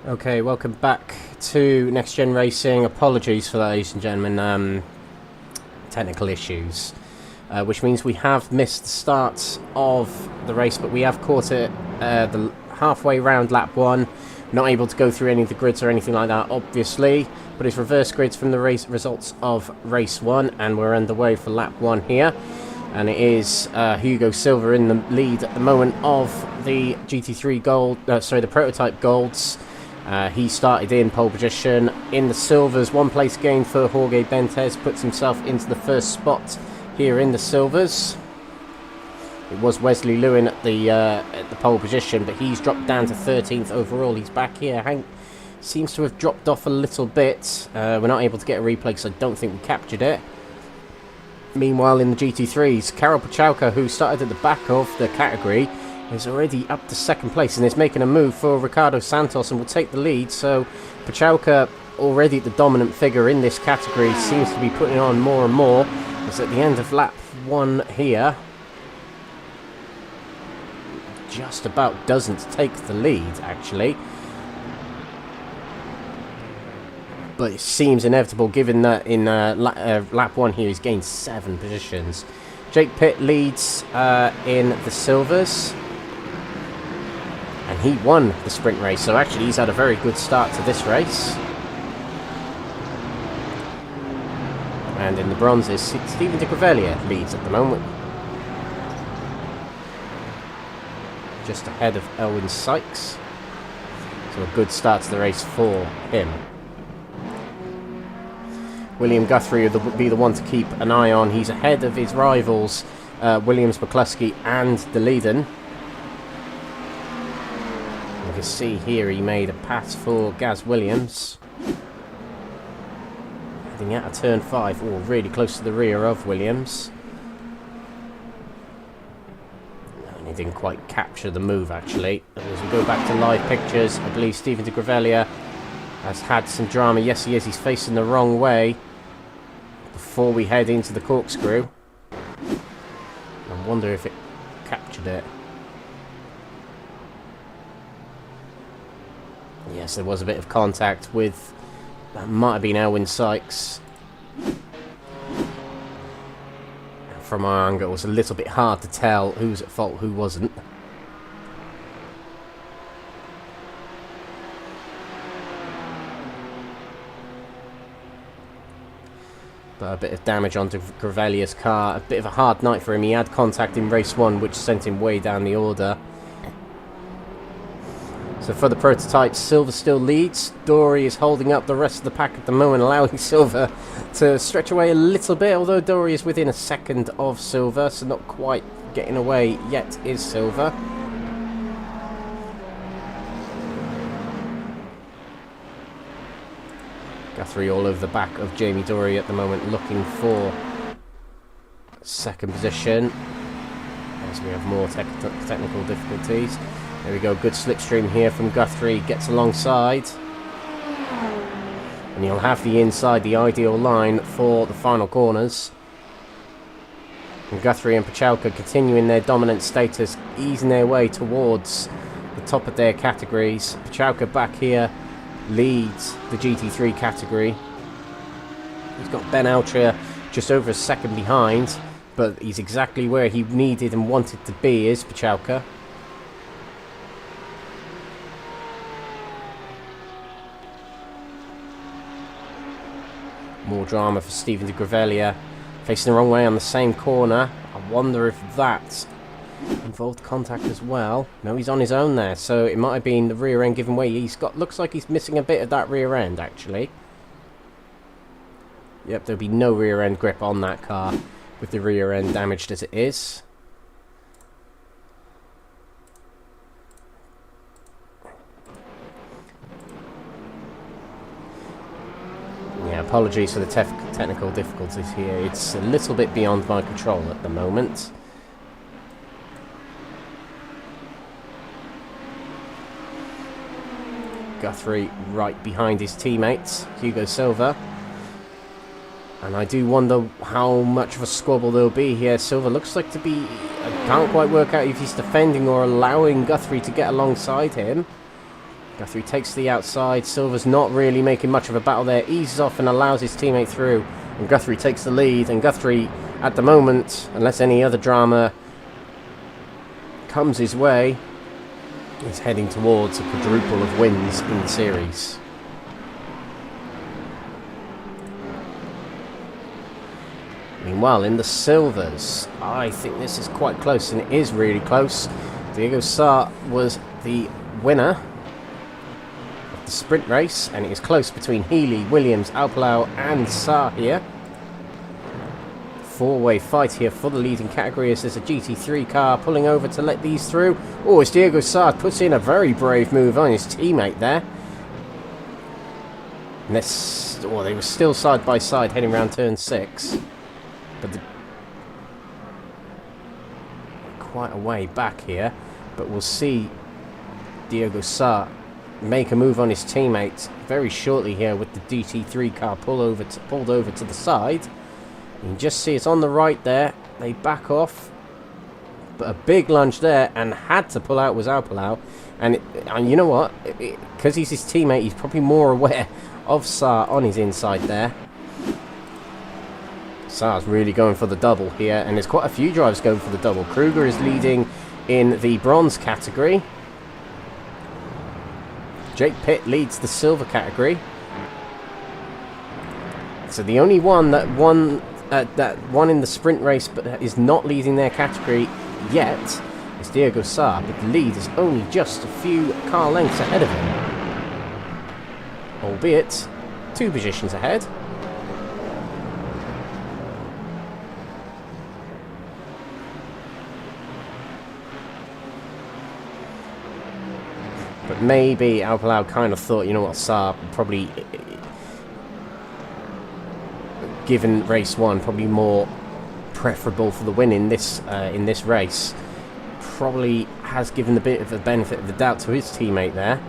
Okay, welcome back to Next Gen Racing. Apologies for that, ladies and gentlemen. Technical issues, which means we have missed the start of the race, but we have caught it the halfway round lap 1. Not able to go through any of the grids or anything like that, obviously, but it's reverse grids from the race results of race 1, and we're underway for lap 1 here. And it is Hugo Silva in the lead at the moment of the GT3 Gold, the Prototype Golds. He started in pole position in the silvers. 1 place gain for Jorge Bentes, puts himself into the first spot here in the silvers. It was Wesley Lewin at the pole position, but he's dropped down to 13th overall. He's back here. Hank seems to have dropped off a little bit. We're not able to get a replay because I don't think we captured it. Meanwhile, in the GT3s, Karol Pachałka, who started at the back of the category, is already up to 2nd place and is making a move for Ricardo Santos and will take the lead. So Pachałka, already the dominant figure in this category, seems to be putting on more and more. It's at the end of lap 1 here. Just about doesn't take the lead, actually. But it seems inevitable given that in lap 1 here he's gained 7 positions. Jake Pitt leads in the silvers. And he won the sprint race, so actually he's had a very good start to this race. And in the bronzes, Stephen de Grevelier leads at the moment. Just ahead of Elwyn Sykes. So a good start to the race for him. William Guthrie will be the one to keep an eye on. He's ahead of his rivals, Williams, McCluskey and DeLeeden. You can see here he made a pass for Gaz Williams. Heading out of turn 5, or really close to the rear of Williams. And he didn't quite capture the move, actually. As we go back to live pictures, I believe Stephen de Grevelier has had some drama. Yes, he is. He's facing the wrong way before we head into the corkscrew. I wonder if it captured it. Yes, there was a bit of contact with... That might have been Elwyn Sykes. From our angle, it was a little bit hard to tell who was at fault, who wasn't. But a bit of damage onto Grevelier's car. A bit of a hard night for him. He had contact in race 1, which sent him way down the order. So for the prototypes, Silva still leads. Dory is holding up the rest of the pack at the moment, allowing Silva to stretch away a little bit, although Dory is within a second of Silva, so not quite getting away yet is Silva. Guthrie all over the back of Jamie Dory at the moment, looking for 2nd position, as we have more technical difficulties. There we go, good slipstream here from Guthrie, gets alongside. And he'll have the inside, the ideal line for the final corners. And Guthrie and Pachałka continuing their dominant status, easing their way towards the top of their categories. Pachałka back here leads the GT3 category. He's got Ben Altria just over a second behind, but he's exactly where he needed and wanted to be, is Pachałka. More drama for Stephen de Grevelier, facing the wrong way on the same corner. I wonder if that involved contact as well. No, he's on his own there, so it might have been the rear end giving way. He's got, looks like he's missing a bit of that rear end, actually. Yep, there'll be no rear end grip on that car with the rear end damaged as it is. Yeah, apologies for the technical difficulties here. It's a little bit beyond my control at the moment. Guthrie right behind his teammates, Hugo Silva. And I do wonder how much of a squabble there'll be here. Silva looks like to be... I can't quite work out if he's defending or allowing Guthrie to get alongside him. Guthrie takes the outside. Silver's not really making much of a battle there. Eases off and allows his teammate through. And Guthrie takes the lead. And Guthrie, at the moment, unless any other drama comes his way, is heading towards a quadruple of wins in the series. Meanwhile, in the silvers, I think this is quite close, and it is really close. Diego Saar was the winner of the sprint race, and it is close between Healy, Williams, Alpalau and Saar here. Four-way fight here for the leading category as there's a GT3 car pulling over to let these through. Oh, as Diego Saar puts in a very brave move on his teammate there. And they were still side by side heading around turn 6. But quite a way back here. But we'll see Diego Saar make a move on his teammate very shortly here with the GT3 car pulled over to the side. You can just see it's on the right there. They back off. But a big lunge there, and had to pull out was Alpalau. And you know what? Because he's his teammate, he's probably more aware of Saar on his inside there. Saar's really going for the double here, and there's quite a few drivers going for the double. Kruger is leading in the bronze category. Jake Pitt leads the silver category. So the only one that won in the sprint race but is not leading their category yet is Diego Saar, but the lead is only just a few car lengths ahead of him, albeit 2 positions ahead. But maybe Alpalau kind of thought, you know what, Saar probably, given race 1, probably more preferable for the win in this race. Probably has given a bit of the benefit of the doubt to his teammate there.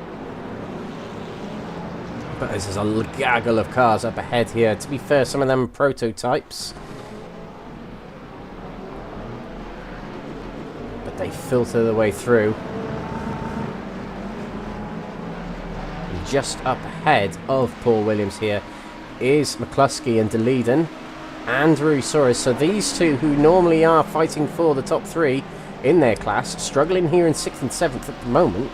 But there's a gaggle of cars up ahead here. To be fair, some of them are prototypes. But they filter their way through. And just up ahead of Paul Williams here is McCluskey and DeLeeden and Ruisaurus. So these two, who normally are fighting for the top 3 in their class, struggling here in 6th and 7th at the moment.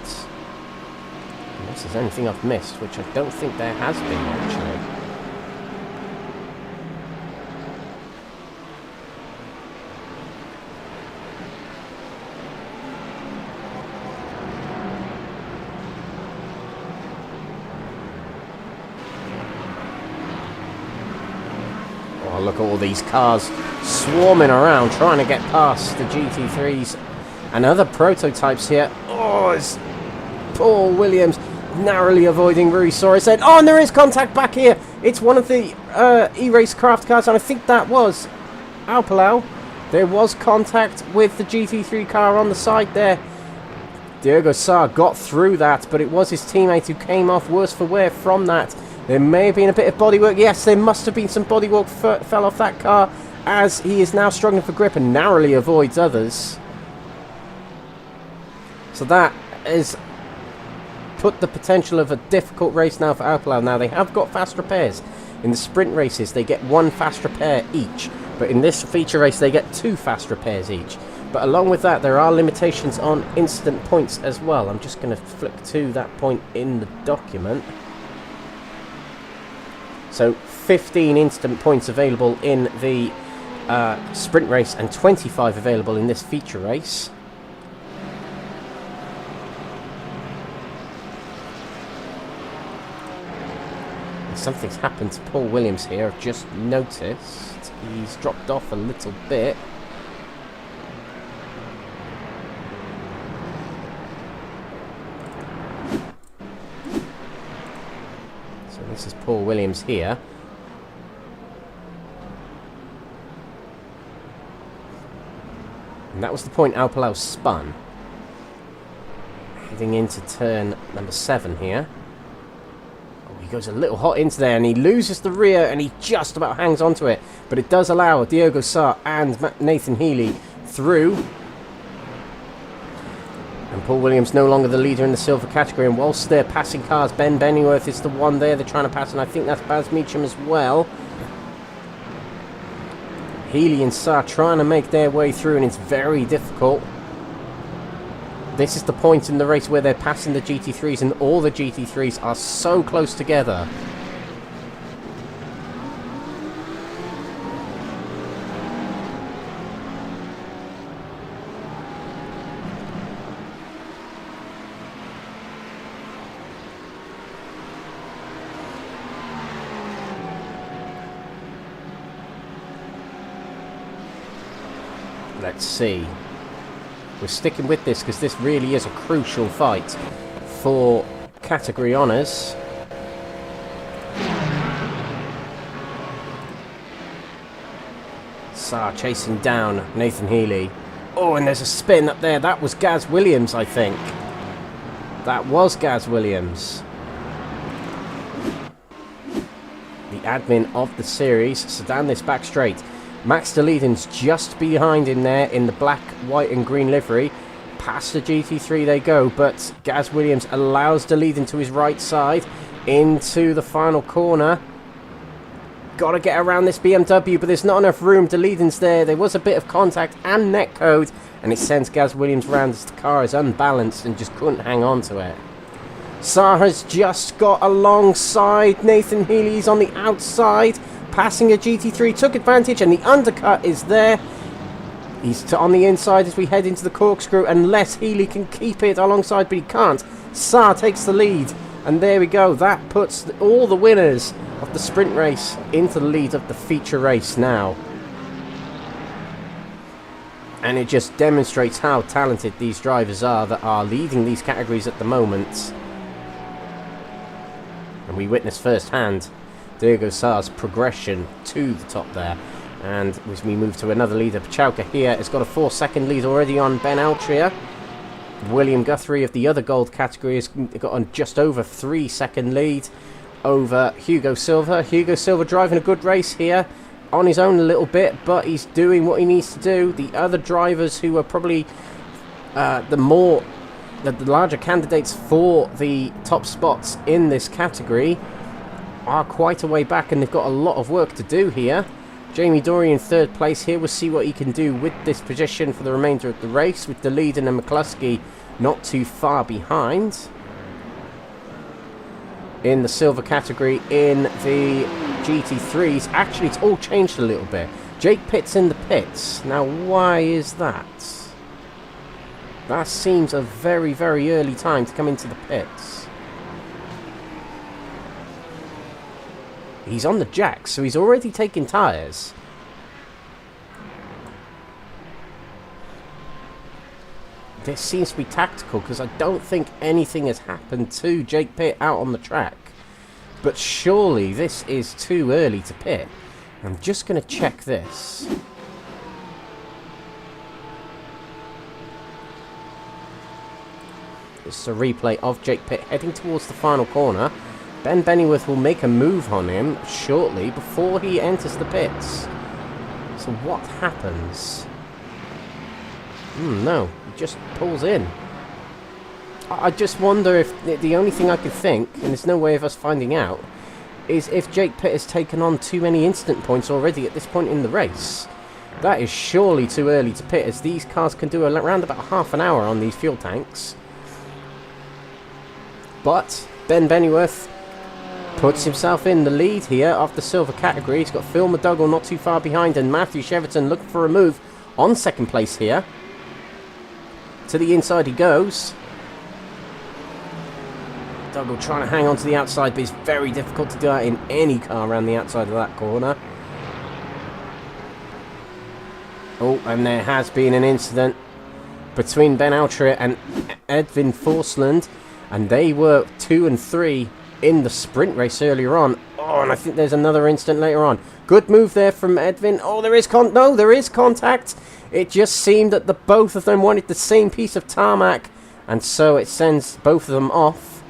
Unless there's anything I've missed, which I don't think there has been, actually. Oh, look at all these cars swarming around, trying to get past the GT3s and other prototypes here. Oh, it's Paul Williams narrowly avoiding Ruisaurus. Oh, and there is contact back here. It's one of the E-Race craft cars, and I think that was Alpalau. There was contact with the GT3 car on the side there. Diego Saar got through that, but it was his teammate who came off worse for wear from that. There may have been a bit of bodywork. Yes, there must have been some bodywork fell off that car, as he is now struggling for grip and narrowly avoids others. So that is put the potential of a difficult race now for Alpalau. Now, they have got fast repairs. In the sprint races, they get 1 fast repair each. But in this feature race, they get 2 fast repairs each. But along with that, there are limitations on instant points as well. I'm just going to flick to that point in the document. So 15 instant points available in the sprint race and 25 available in this feature race. Something's happened to Paul Williams here, I've just noticed. He's dropped off a little bit. So this is Paul Williams here. And that was the point Alpalau spun. Heading into turn number 7 here. Goes a little hot into there, and he loses the rear, and he just about hangs onto it, but it does allow Diego Saar and Nathan Healy through. And And Paul Williams no longer the leader in the silver category, and whilst they're passing cars, Ben Bennyworth is the one there they're trying to pass, and I think that's Baz Meacham as well. Healy and Saar trying to make their way through, and it's very difficult. This is the point in the race where they're passing the GT3s, and all the GT3s are so close together. Let's see. We're sticking with this because this really is a crucial fight for category honours. Saar chasing down Nathan Healy. Oh, and there's a spin up there. That was Gaz Williams, I think. That was Gaz Williams. The admin of the series. So down this back straight. Max DeLeden's just behind him there in the black, white and green livery. Past the GT3 they go, but Gaz Williams allows DeLeden to his right side into the final corner. Got to get around this BMW, but there's not enough room. DeLeden's there. There was a bit of contact and netcode, and it sends Gaz Williams round as the car is unbalanced and just couldn't hang on to it. Saar has just got alongside Nathan Healy. He's on the outside. Passing a GT3, took advantage, and the undercut is there. He's on the inside as we head into the corkscrew, unless Healy can keep it alongside, but he can't. Saar takes the lead, and there we go. That puts all the winners of the sprint race into the lead of the feature race now. And it just demonstrates how talented these drivers are that are leading these categories at the moment. And we witness firsthand Diego Saar's progression to the top there. And as we move to another leader, Pachauka here has got a 4-second lead already on Ben Altria. William Guthrie of the other gold category has got on just over 3-second lead over Hugo Silva. Hugo Silva driving a good race here on his own a little bit, but he's doing what he needs to do. The other drivers who are probably the larger candidates for the top spots in this category are quite a way back, and they've got a lot of work to do here. Jamie Dory in third place here. We'll see what he can do with this position for the remainder of the race, with DeLeden and McCluskey not too far behind. In the silver category, in the GT3s, actually it's all changed a little bit. Jake Pitt's in the pits. Now why is that? That seems a very, very early time to come into the pits. He's on the jack, so he's already taken tyres. This seems to be tactical, because I don't think anything has happened to Jake Pitt out on the track. But surely this is too early to pit. I'm just going to check this. This is a replay of Jake Pitt heading towards the final corner. Ben Bennyworth will make a move on him shortly before he enters the pits. So what happens? No, he just pulls in. I just wonder if the only thing I could think, and there's no way of us finding out, is if Jake Pitt has taken on too many instant points already at this point in the race. That is surely too early to pit, as these cars can do around about half an hour on these fuel tanks. But Ben Bennyworth puts himself in the lead here of the silver category. He's got Phil McDougall not too far behind, and Matthew Cheverton looking for a move on second place here. To the inside he goes. McDougall trying to hang on to the outside, but it's very difficult to do that in any car around the outside of that corner. Oh, and there has been an incident between Ben Altria and Edwin Forsland, and they were 2 and 3 in the sprint race earlier on. Oh, and I think there's another incident later on. Good move there from Edwin. Oh, there is contact. It just seemed that the both of them wanted the same piece of tarmac, and so it sends both of them off.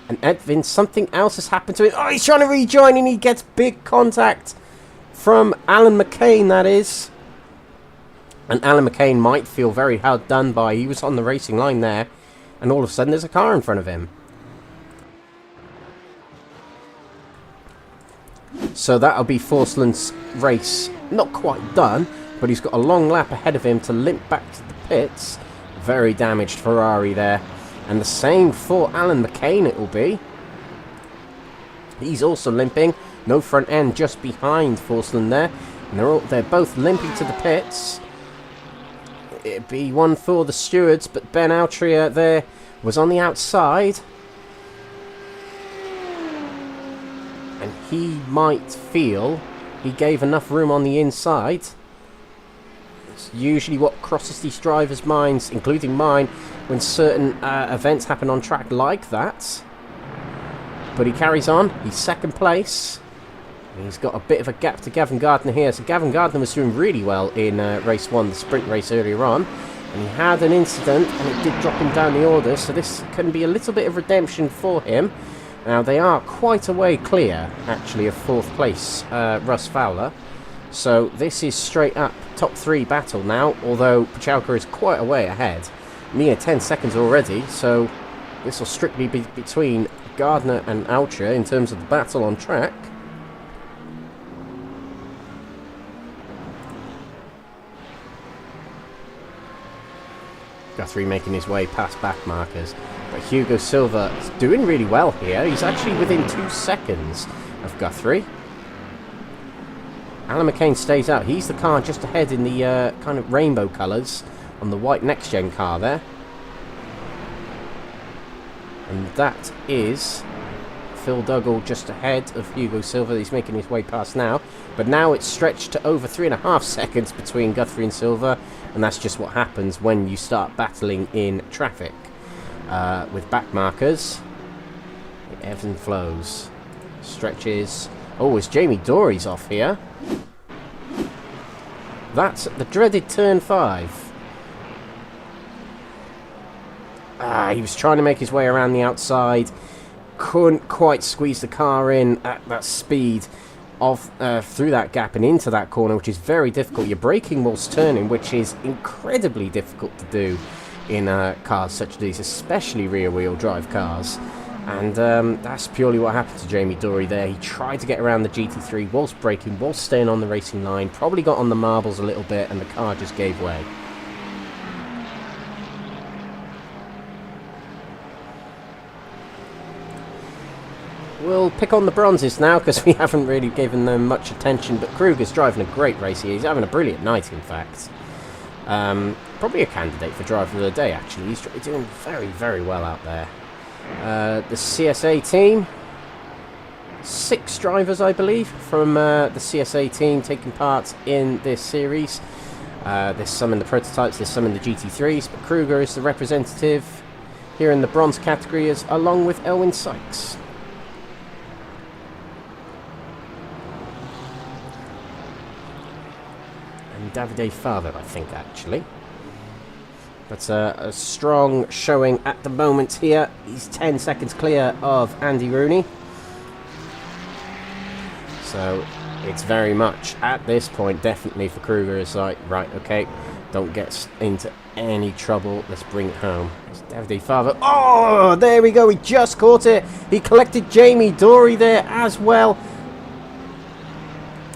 And Edwin, something else has happened to him. Oh, he's trying to rejoin, and he gets big contact from Alan McCain, that is. And Alan McCain might feel very hard done by. He was on the racing line there, and all of a sudden there's a car in front of him. So that'll be Forsland's race not quite done, but he's got a long lap ahead of him to limp back to the pits. Very damaged Ferrari there. And the same for Alan McCain it will be. He's also limping. No front end just behind Forsland there. And they're both limping to the pits. It'd be one for the stewards, but Ben Altria there was on the outside. And he might feel he gave enough room on the inside. It's usually what crosses these drivers' minds, including mine, when certain events happen on track like that. But he carries on. He's second place. He's got a bit of a gap to Gavin Gardner here. So Gavin Gardner was doing really well in race 1, the sprint race earlier on. And he had an incident, and it did drop him down the order. So this can be a little bit of redemption for him. Now, they are quite a way clear, actually, of 4th place, Russ Fowler. So this is straight up top 3 battle now, although Puchalka is quite a way ahead. Near 10 seconds already, so this will strictly be between Gardner and Altria in terms of the battle on track. Guthrie making his way past back markers. But Hugo Silva is doing really well here. He's actually within 2 seconds of Guthrie. Alan McCain stays out. He's the car just ahead in the kind of rainbow colours on the white next-gen car there. And that is Phil Dougal just ahead of Hugo Silva. He's making his way past now. But now it's stretched to over 3.5 seconds between Guthrie and Silva. And that's just what happens when you start battling in traffic. With back markers, it ebbs and flows. Stretches. Oh, it's Jamie Dory's off here. That's the dreaded turn 5. He was trying to make his way around the outside. Couldn't quite squeeze the car in at that speed of through that gap and into that corner, which is very difficult. You're braking whilst turning, which is incredibly difficult to do in cars such as these, especially rear-wheel drive cars. And that's purely what happened to Jamie Dory there. He tried to get around the GT3 whilst braking, whilst staying on the racing line, probably got on the marbles a little bit, and the car just gave way. We'll pick on the bronzes now, because we haven't really given them much attention, but Kruger's driving a great race here. He's having a brilliant night, in fact. Probably a candidate for driver of the day, actually. He's doing very, very well out there. The CSA team, 6 drivers, I believe, from the CSA team taking part in this series. There's some in the prototypes, there's some in the GT3s, but Kruger is the representative here in the bronze category, along with Elwyn Sykes. And Davide Fava, I think, actually. That's a strong showing at the moment here. He's 10 seconds clear of Andy Rooney. So it's very much, at this point, definitely for Kruger, it's like, right, okay, don't get into any trouble. Let's bring it home. It's Davide Fava. Oh, there we go. He just caught it. He collected Jamie Dory there as well.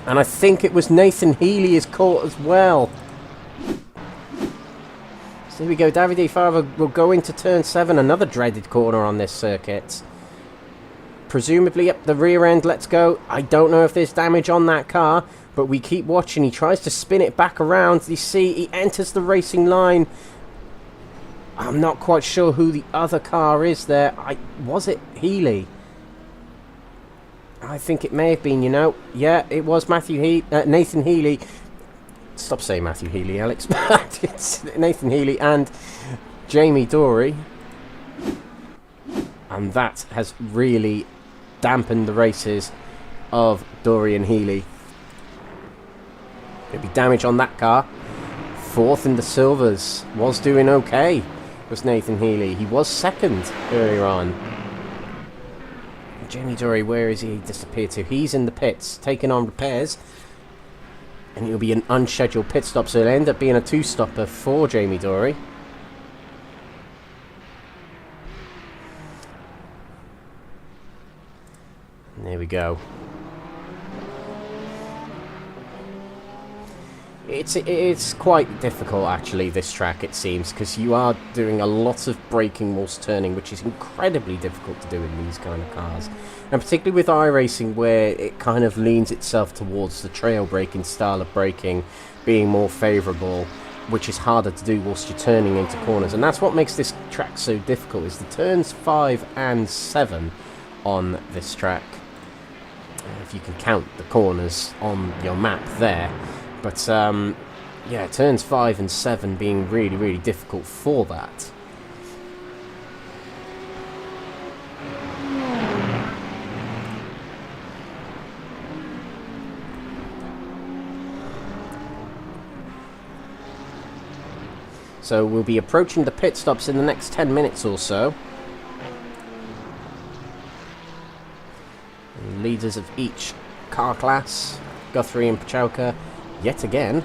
And I think it was Nathan Healy is caught as well. So here we go. Davide Fava will go into turn 7. Another dreaded corner on this circuit. Presumably up the rear end. Let's go. I don't know if there's damage on that car, but we keep watching. He tries to spin it back around. You see, he enters the racing line. I'm not quite sure who the other car is there. Was it Healy? I think it may have been, you know. Yeah, it was Nathan Healy. Stop saying Matthew Healy, Alex. It's Nathan Healy and Jamie Dory. And that has really dampened the races of Dory and Healy. There'll be damage on that car. 4th in the silvers. Was doing okay. Was Nathan Healy. He was 2nd earlier on. Jamie Dory, where is he disappeared to? He's in the pits, taking on repairs. And it'll be an unscheduled pit stop, so it'll end up being a two-stopper for Jamie Dory. And there we go. It's quite difficult, actually, this track, it seems, because you are doing a lot of braking whilst turning, which is incredibly difficult to do in these kind of cars. And particularly with iRacing, where it kind of leans itself towards the trail braking style of braking being more favourable, which is harder to do whilst you're turning into corners. And that's what makes this track so difficult, is the turns 5 and 7 on this track, if you can count the corners on your map there. But, yeah, turns 5 and 7 being really, really difficult for that. So we'll be approaching the pit stops in the next 10 minutes or so. Leaders of each car class, Guthrie and Pachalka, yet again.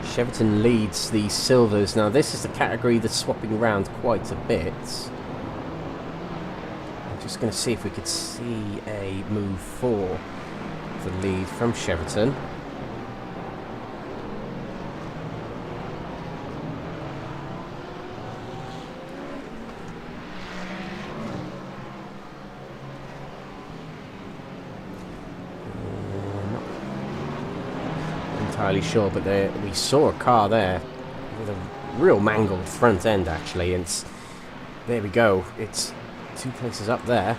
Cheverton leads the silvers. Now this is the category that's swapping around quite a bit. I'm just going to see if we could see a move for the lead from Cheverton. Entirely sure, but we saw a car there with a real mangled front end, actually, and there we go. It's 2 places up there.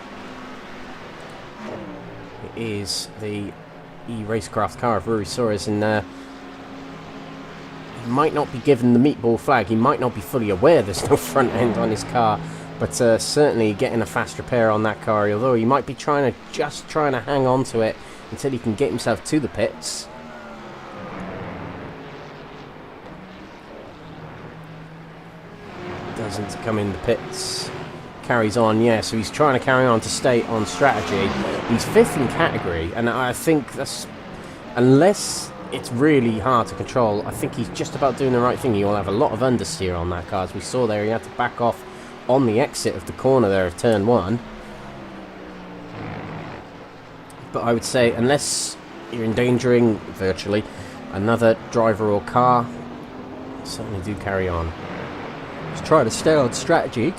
It is the e-racecraft car of Rory Soares, and he might not be given the meatball flag. He might not be fully aware there's no front end on his car, but certainly getting a fast repair on that car, although he might be trying to hang on to it until he can get himself to the pits. Doesn't come in the pits, carries on, yeah, so he's trying to carry on to stay on strategy. He's 5th in category, and I think that's, unless it's really hard to control, I think he's just about doing the right thing. He'll have a lot of understeer on that car, as we saw there. He had to back off on the exit of the corner there of turn 1. But I would say, unless you're endangering virtually another driver or car, certainly do carry on. Just try to stay on strategy.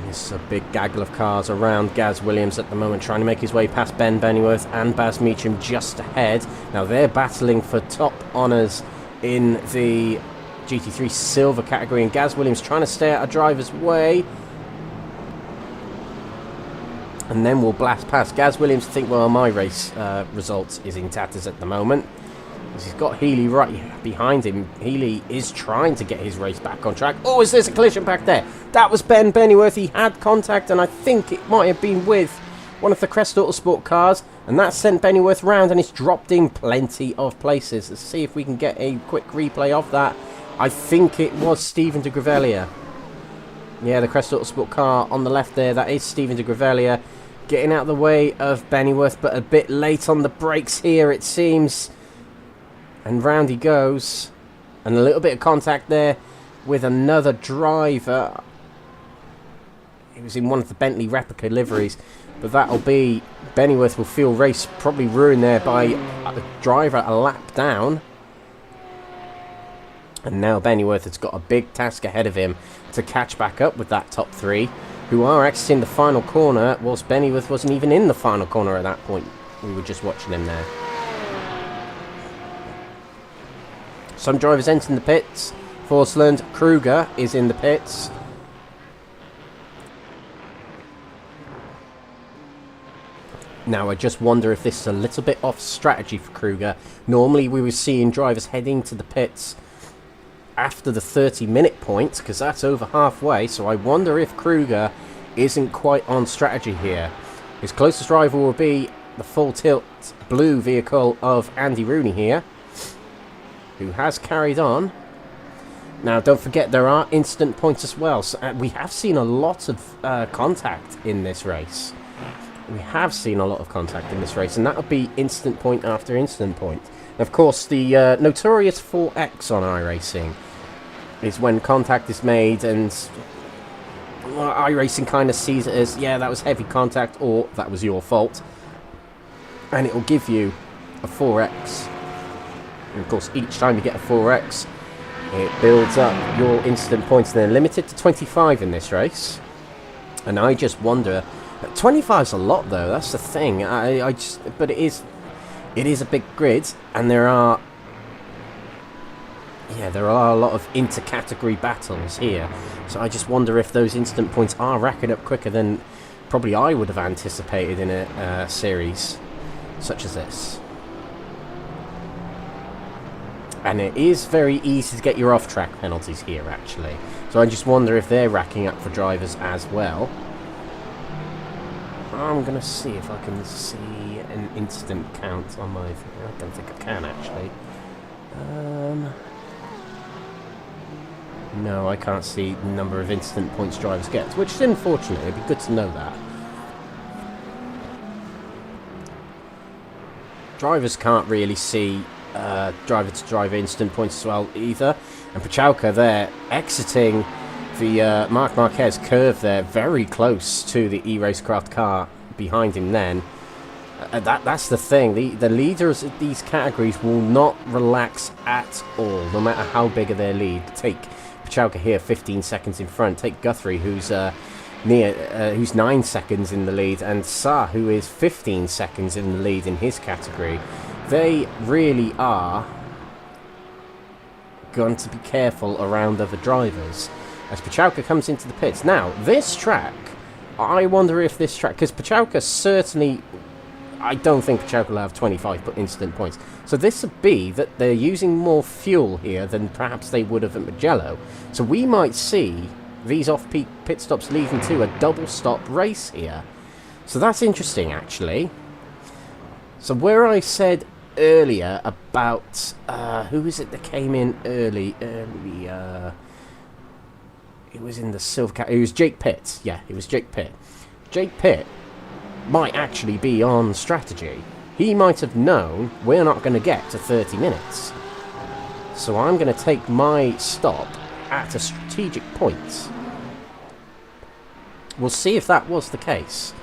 There's a big gaggle of cars around Gaz Williams at the moment, trying to make his way past Ben Bennyworth and Baz Meacham just ahead. Now they're battling for top honours in the GT3 silver category, and Gaz Williams trying to stay out of driver's way. And then we'll blast past. Gaz Williams think, well, my race result is in tatters at the moment. He's got Healy right behind him. Healy is trying to get his race back on track. Oh, is there a collision back there? That was Ben Bennyworth. He had contact, and I think it might have been with one of the Crest Autosport cars, and that sent Bennyworth round, and it's dropped in plenty of places. Let's see if we can get a quick replay of that. I think it was Stephen de Gravelia. Yeah, the Crest Autosport car on the left there. That is Stephen de Gravelia getting out of the way of Bennyworth, but a bit late on the brakes here, it seems. And round he goes. And a little bit of contact there with another driver. He was in one of the Bentley replica liveries. But that'll be... Bennyworth will feel race probably ruined there by the driver a lap down. And now Bennyworth has got a big task ahead of him to catch back up with that top 3, who are exiting the final corner, whilst Bennyworth wasn't even in the final corner at that point. We were just watching him there. Some drivers entering the pits. Forsland, Kruger is in the pits. Now I just wonder if this is a little bit off strategy for Kruger. Normally we were seeing drivers heading to the pits after the 30-minute point, because that's over halfway, so I wonder if Kruger isn't quite on strategy here. His closest rival will be the full tilt blue vehicle of Andy Rooney here, who has carried on. Now, don't forget, there are instant points as well. So, we have seen a lot of contact in this race. We have seen a lot of contact in this race, and that'll be instant point after instant point. And of course, the notorious 4X on iRacing is when contact is made, and iRacing kind of sees it as, yeah, that was heavy contact, or that was your fault. And it will give you a 4X. And of course, each time you get a 4X, it builds up your instant points, and they're limited to 25 in this race. And I just wonder, 25's a lot though, that's the thing. But it is a big grid, and there are a lot of inter-category battles here. So I just wonder if those instant points are racking up quicker than probably I would have anticipated in a series such as this. And it is very easy to get your off-track penalties here, actually. So I just wonder if they're racking up for drivers as well. I'm going to see if I can see an instant count on my... I don't think I can, actually. No, I can't see the number of instant points drivers get, which is unfortunate. It'd be good to know that. Drivers can't really see driver-to-driver instant points as well either. And Pachalka there exiting the Marc Marquez curve there, very close to the e-racecraft car behind him then. That's the thing. The leaders of these categories will not relax at all, no matter how big of their lead. Take Pachalka here, 15 seconds in front. Take Guthrie, who's who's 9 seconds in the lead, and Sa, who is 15 seconds in the lead in his category. They really are going to be careful around other drivers as Pachalka comes into the pits. Now, this track, I wonder if this track, because Pachalka certainly, I don't think Pachalka will have 25 instant points. So this would be that they're using more fuel here than perhaps they would have at Mugello. So we might see these off-peak pit stops leading to a double-stop race here. So that's interesting, actually. So where I said earlier about who is it that came in early? It was in the silver cat. It was Jake Pitt. Yeah, it was Jake Pitt. Jake Pitt might actually be on strategy. He might have known we're not going to get to 30 minutes. So I'm going to take my stop at a strategic point. We'll see if that was the case.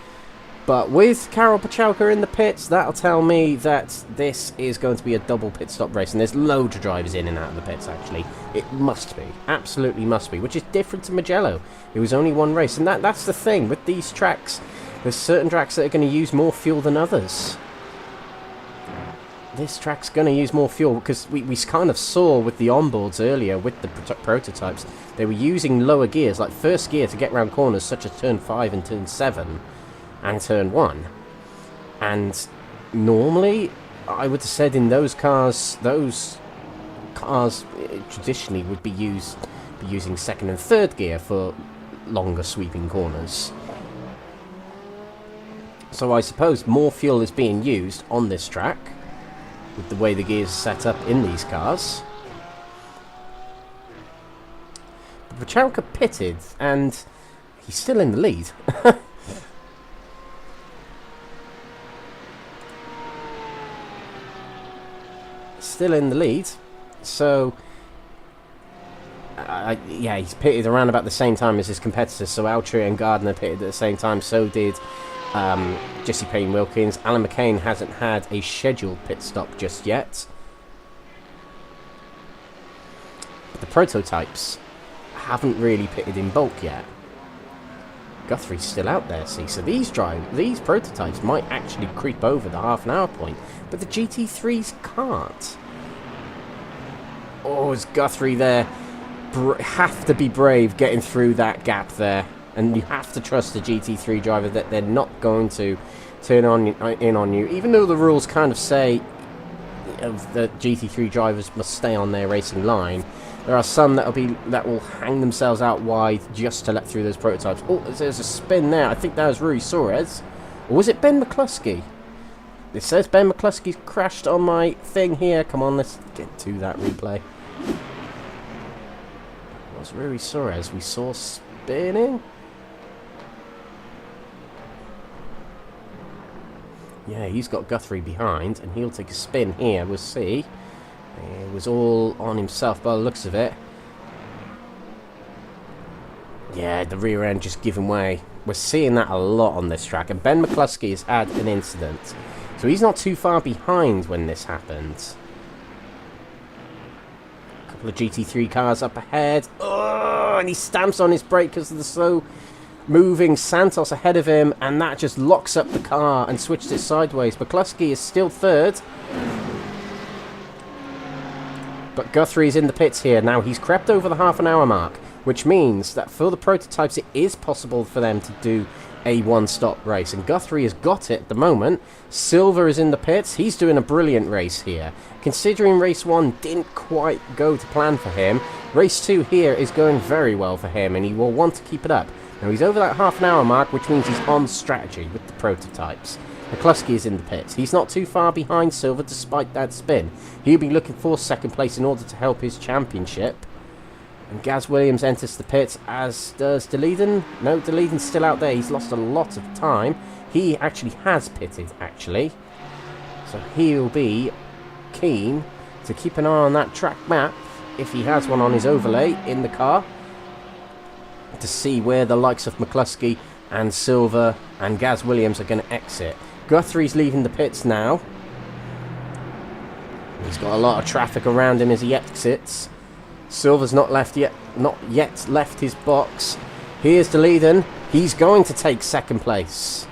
But with Karol Pachalka in the pits, that'll tell me that this is going to be a double pit stop race. And there's loads of drivers in and out of the pits, actually. It must be. Absolutely must be. Which is different to Mugello. It was only one race. And that's the thing. With these tracks, there's certain tracks that are going to use more fuel than others. This track's going to use more fuel because we kind of saw with the onboards earlier with the prototypes, they were using lower gears, like first gear, to get around corners such as turn 5 and turn 7 and turn 1. And normally, I would have said in those cars traditionally would be using second and third gear for longer sweeping corners. So I suppose more fuel is being used on this track with the way the gears are set up in these cars. But Pachalka pitted, and he's still in the lead. Still in the lead. So, yeah, he's pitted around about the same time as his competitors. So Altria and Gardner pitted at the same time. So did Jesse Payne-Wilkins. Alan McCain hasn't had a scheduled pit stop just yet. But the prototypes haven't really pitted in bulk yet. Guthrie's still out there, see. So these prototypes might actually creep over the half-an-hour point, but the GT3s can't. Oh, is Guthrie there? Have to be brave getting through that gap there. And you have to trust the GT3 driver that they're not going to turn in on you. Even though the rules kind of say that GT3 drivers must stay on their racing line, there are some that will hang themselves out wide just to let through those prototypes. Oh, there's a spin there. I think that was Rui Suarez. Or was it Ben McCluskey? It says Ben McCluskey's crashed on my thing here. Come on, let's get to that replay. was Rui Suarez we saw spinning. Yeah, he's got Guthrie behind, and he'll take a spin here. We'll see. It was all on himself by the looks of it. Yeah, the rear end just giving way. We're seeing that a lot on this track, and Ben McCluskey has had an incident. So he's not too far behind when this happens. A couple of GT3 cars up ahead. Oh, and he stamps on his brake because of the slow moving Santos ahead of him, and that just locks up the car and switched it sideways. McCluskey is still third. But Guthrie's in the pits here. Now he's crept over the half-an-hour mark, which means that for the prototypes it is possible for them to do a one-stop race. And Guthrie has got it at the moment. Silver is in the pits. He's doing a brilliant race here. Considering race 1 didn't quite go to plan for him, race 2 here is going very well for him, and he will want to keep it up. Now he's over that half-an-hour mark, which means he's on strategy with the prototypes. McCluskey is in the pits. He's not too far behind Silver despite that spin. He'll be looking for second place in order to help his championship. And Gaz Williams enters the pits, as does Deleden. No, Deleden's still out there. He's lost a lot of time. He actually has pitted, actually. So he'll be keen to keep an eye on that track map, if he has one on his overlay in the car, to see where the likes of McCluskey and Silver and Gaz Williams are going to exit. Guthrie's leaving the pits now. He's got a lot of traffic around him as he exits. Silver's not yet left his box. Here's Deleden. He's going to take second place.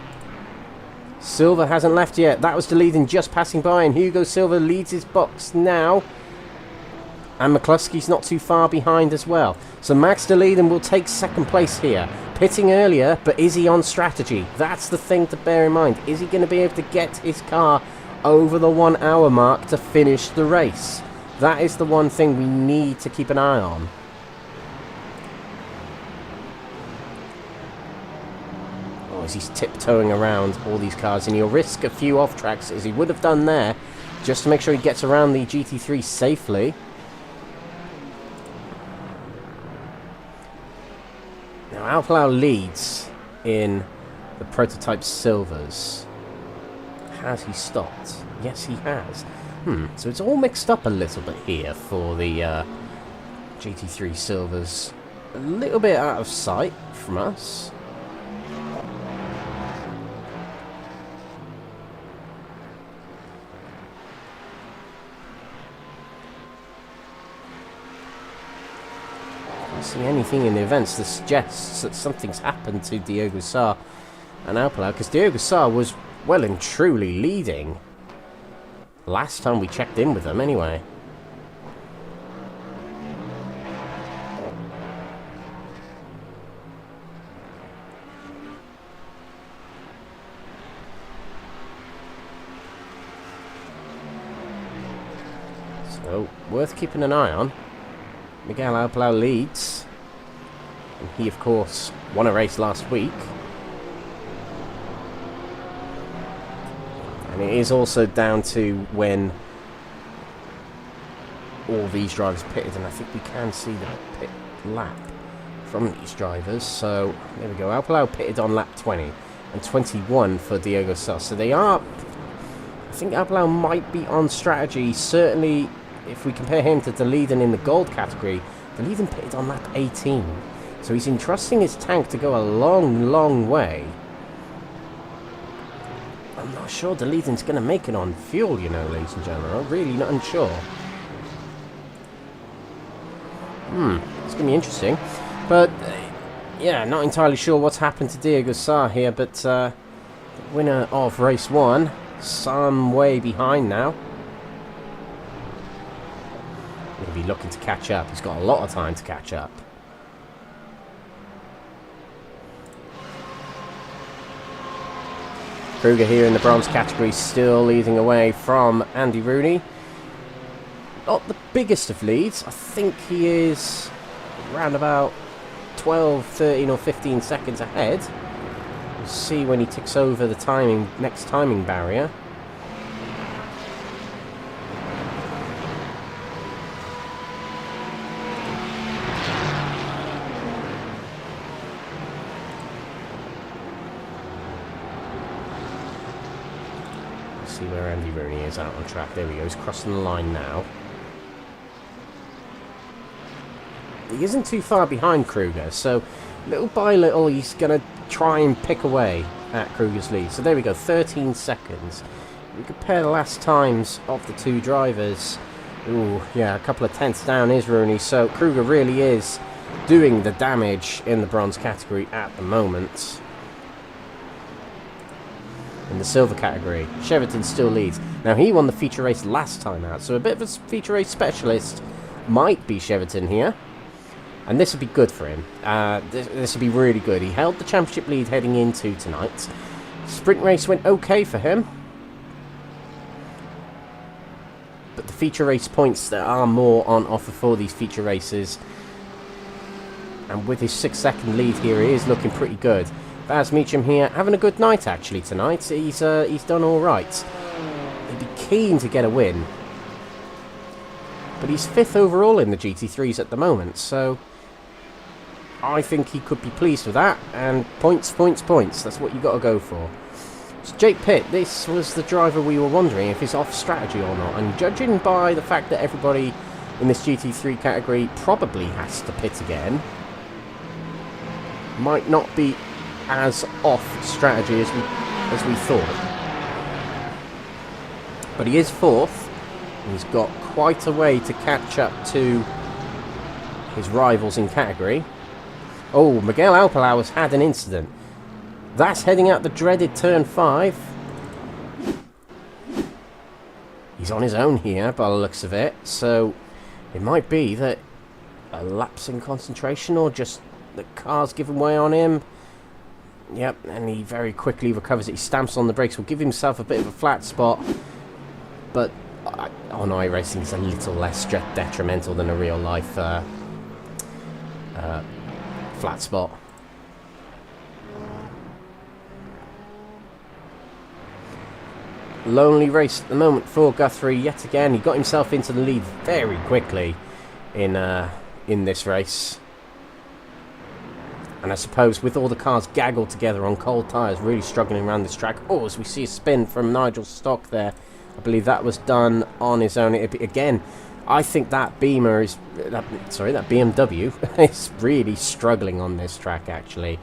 Silver hasn't left yet. That was Deleden just passing by, and Hugo Silva leads his box now. And McCluskey's not too far behind as well. So Max Deleden will take second place here. Pitting earlier, but is he on strategy? That's the thing to bear in mind. Is he going to be able to get his car over the 1 hour mark to finish the race? That is the one thing we need to keep an eye on. Oh, as he's tiptoeing around all these cars, and he'll risk a few off tracks, as he would have done there, just to make sure he gets around the GT3 safely. Now Alplau leads in the prototype Silvers. Has he stopped? Yes, he has. So it's all mixed up a little bit here for the GT3 Silvers. A little bit out of sight from us. I don't see anything in the events that suggests that something's happened to Diogo Sá and Alplau, because Diogo Sá was well and truly leading last time we checked in with them, anyway. So, worth keeping an eye on. Miguel Alplau leads. And he, of course, won a race last week. And it is also down to when all these drivers pitted, and I think we can see the pit lap from these drivers. So there we go. Alplau pitted on lap 20 and 21 for Diogo Sá. So they are, I think Alplau might be on strategy. Certainly, if we compare him to Deleden in the gold category, Deleden pitted on lap 18. So he's entrusting his tank to go a long, long way. I'm not sure Deleden's going to make it on fuel, you know, ladies and gentlemen. I'm really not unsure. It's going to be interesting. But, yeah, not entirely sure what's happened to Diogo Sá here, but the winner of race 1, some way behind now. He'll be looking to catch up. He's got a lot of time to catch up. Kruger here in the bronze category, still leading away from Andy Rooney. Not the biggest of leads. I think he is around about 12, 13 or 15 seconds ahead. We'll see when he ticks over the next timing barrier. see where Andy Rooney is out on track. There he goes, crossing the line now. He isn't too far behind Kruger, so little by little he's going to try and pick away at Kruger's lead. So there we go, 13 seconds. We compare the last times of the two drivers. Ooh, yeah, a couple of tenths down is Rooney, so Kruger really is doing the damage in the bronze category at the moment. In the silver category, Cheverton still leads. Now, he won the feature race last time out, so a bit of a feature race specialist might be Cheverton here. And this would be good for him. This would be really good. He held the championship lead heading into tonight. Sprint race went okay for him. But the feature race points, there are more on offer for these feature races. And with his 6-second lead here, he is looking pretty good. Baz Meacham here, having a good night actually tonight. He's done all right. He'd be keen to get a win. But he's 5th overall in the GT3s at the moment, so I think he could be pleased with that. And points, points, points. That's what you got to go for. So Jake Pitt, this was the driver we were wondering if he's off strategy or not. And judging by the fact that everybody in this GT3 category probably has to pit again, might not be as off strategy as we thought. But he is 4th. He's got quite a way to catch up to his rivals in category. Oh, Miguel Alpalau has had an incident. That's heading out the dreaded turn 5. He's on his own here by the looks of it. So it might be that a lapse in concentration or just the car's giving way on him. Yep, and he very quickly recovers it. He stamps on the brakes, will give himself a bit of a flat spot. But on iRacing, it's a little less detrimental than a real life flat spot. Lonely race at the moment for Guthrie yet again. He got himself into the lead very quickly in this race. And I suppose with all the cars gaggled together on cold tyres, really struggling around this track. Oh, as we see a spin from Nigel Stock there. I believe that was done on his own. Again, I think that Beamer is... that BMW is really struggling on this track, actually.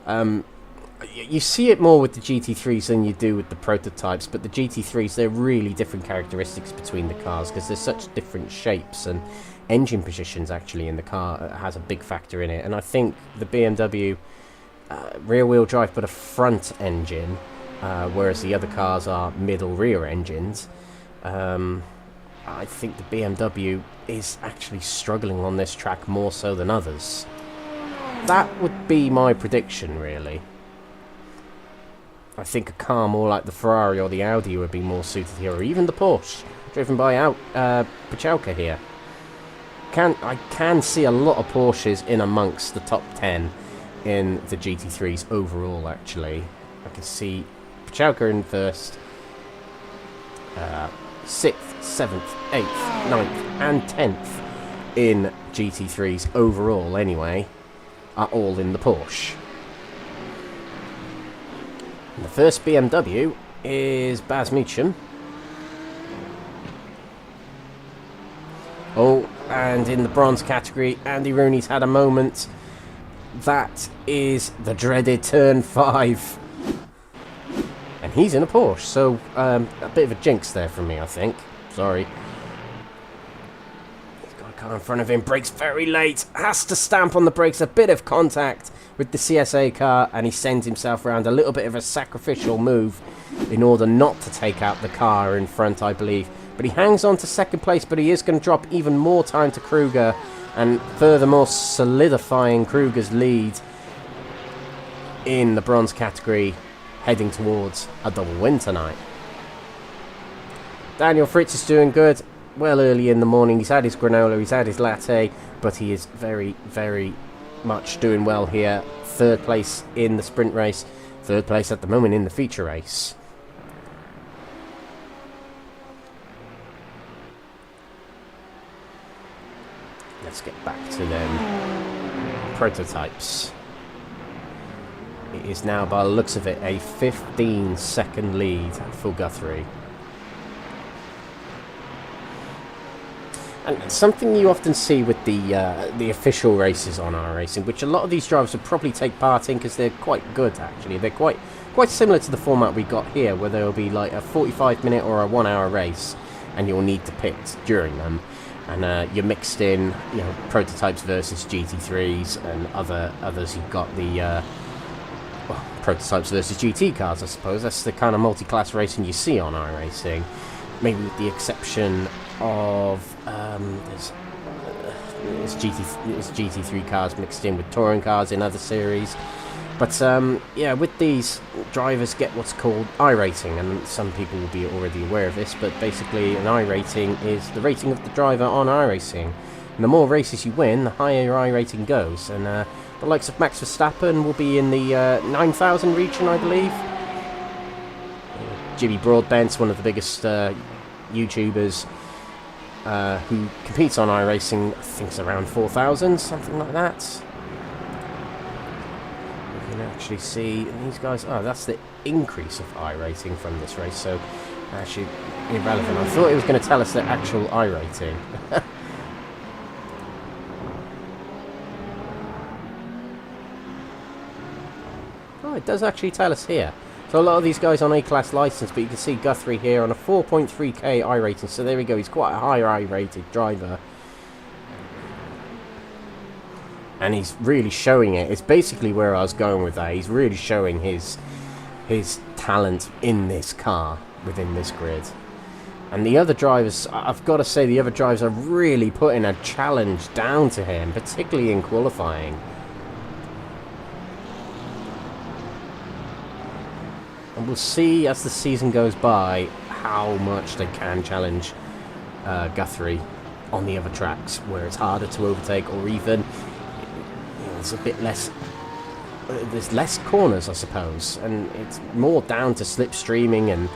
You see it more with the GT3s than you do with the prototypes, but the GT3s, they're really different characteristics between the cars because there's such different shapes, and engine positions actually in the car has a big factor in it. And I think the BMW rear-wheel drive but a front engine, whereas the other cars are middle rear engines. I think the BMW is actually struggling on this track more so than others. That would be my prediction, really. I think a car more like the Ferrari or the Audi would be more suited here, or even the Porsche, driven by Pachalka here. I can see a lot of Porsches in amongst the top 10 in the GT3s overall, actually. I can see Pachalka in first, 6th, 7th, 8th, 9th and 10th in GT3s overall, anyway, are all in the Porsche. And the first BMW is Baz Meacham. Oh, and in the bronze category, Andy Rooney's had a moment. That is the dreaded turn 5. And he's in a Porsche, so a bit of a jinx there from me, I think. Sorry. He's got a car in front of him, brakes very late, has to stamp on the brakes, a bit of contact with the CSA car, and he sends himself around. A little bit of a sacrificial move in order not to take out the car in front, I believe. But he hangs on to second place, but he is going to drop even more time to Kruger, and furthermore solidifying Kruger's lead in the bronze category, heading towards a double win tonight. Daniel Fritz is doing good. Well, early in the morning, he's had his granola, he's had his latte, but he is very, very much doing well here. 3rd place in the sprint race, 3rd place at the moment in the feature race. Let's get back to them prototypes. It it is now, by the looks of it, a 15-second lead for Guthrie. And something you often see with the official races on iRacing, which a lot of these drivers would probably take part in because they're quite good, actually. They're quite similar to the format we got here, where there will be like a 45-minute or a 1-hour race, and you'll need to pit during them. And you're mixed in, you know, prototypes versus GT3s and others. You've got the well, prototypes versus GT cars, I suppose. That's the kind of multi-class racing you see on iRacing, maybe with the exception of there's GT3 cars mixed in with touring cars in other series. But yeah, with these, drivers get what's called iRating, and some people will be already aware of this, but basically an iRating is the rating of the driver on iRacing. And the more races you win, the higher your iRating goes. And the likes of Max Verstappen will be in the 9,000 region, I believe. Jimmy Broadbent's one of the biggest YouTubers who competes on iRacing. I think it's around 4,000, something like that. You can actually see these guys. Oh, that's the increase of iRating from this race, so actually irrelevant. I thought it was going to tell us the actual iRating. Oh, it does actually tell us here. So a lot of these guys on A-class license, but you can see Guthrie here on a 4.3k iRating, so there we go, he's quite a high iRated driver. And he's really showing it. It's basically where I was going with that. He's really showing his talent in this car, within this grid. And the other drivers, I've got to say, the other drivers are really putting a challenge down to him, particularly in qualifying. And we'll see as the season goes by how much they can challenge Guthrie on the other tracks, where it's harder to overtake, or even it's a bit less, there's less corners, I suppose, and it's more down to slipstreaming and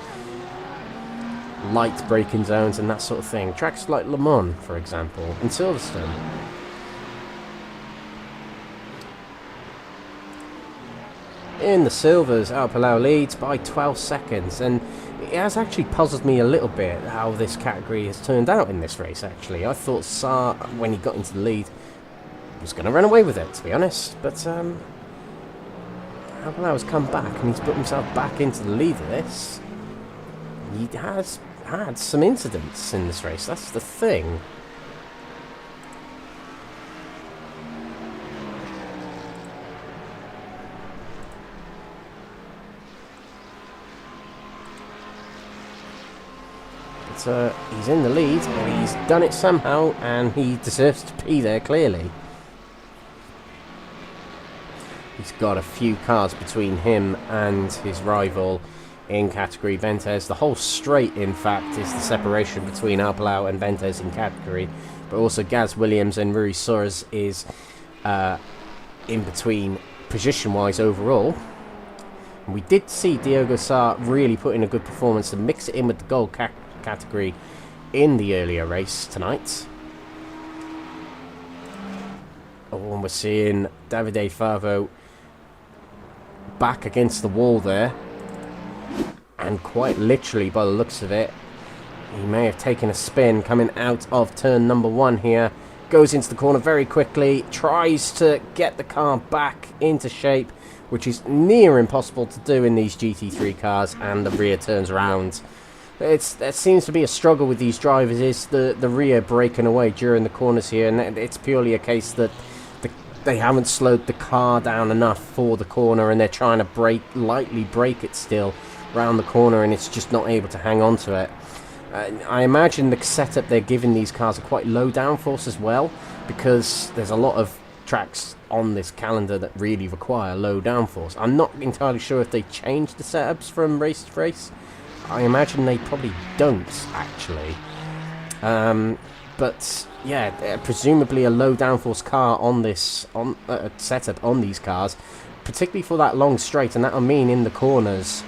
light braking zones and that sort of thing. Tracks like Le Mans, for example, and Silverstone. In the Silvers, Al Palau leads by 12 seconds, and it has actually puzzled me a little bit how this category has turned out in this race, actually. I thought Saar, when he got into the lead, was going to run away with it, to be honest, but Al Palau has come back and he's put himself back into the lead of this. He has had some incidents in this race, that's the thing. He's in the lead, and he's done it somehow, and he deserves to be there, clearly. He's got a few cars between him and his rival in category Ventes. The whole straight, in fact, is the separation between Al Palau and Ventes in category, but also Gaz Williams and Rui Soares is in between position-wise overall. And we did see Diogo Saar really put in a good performance and mix it in with the gold category in the earlier race tonight. Oh, and we're seeing Davide Favo back against the wall there, and quite literally, by the looks of it, he may have taken a spin coming out of turn number 1 here. Goes into the corner very quickly, tries to get the car back into shape, which is near impossible to do in these GT3 cars, and the rear turns around. That seems to be a struggle with these drivers, is the rear breaking away during the corners here, and it's purely a case that they haven't slowed the car down enough for the corner, and they're trying to lightly brake it still round the corner, and it's just not able to hang on to it. I imagine the setup they're giving these cars are quite low downforce as well, because there's a lot of tracks on this calendar that really require low downforce. I'm not entirely sure if they changed the setups from race to race. I imagine they probably don't, actually. But yeah, presumably a low downforce car on this setup on these cars, particularly for that long straight, and that'll mean in the corners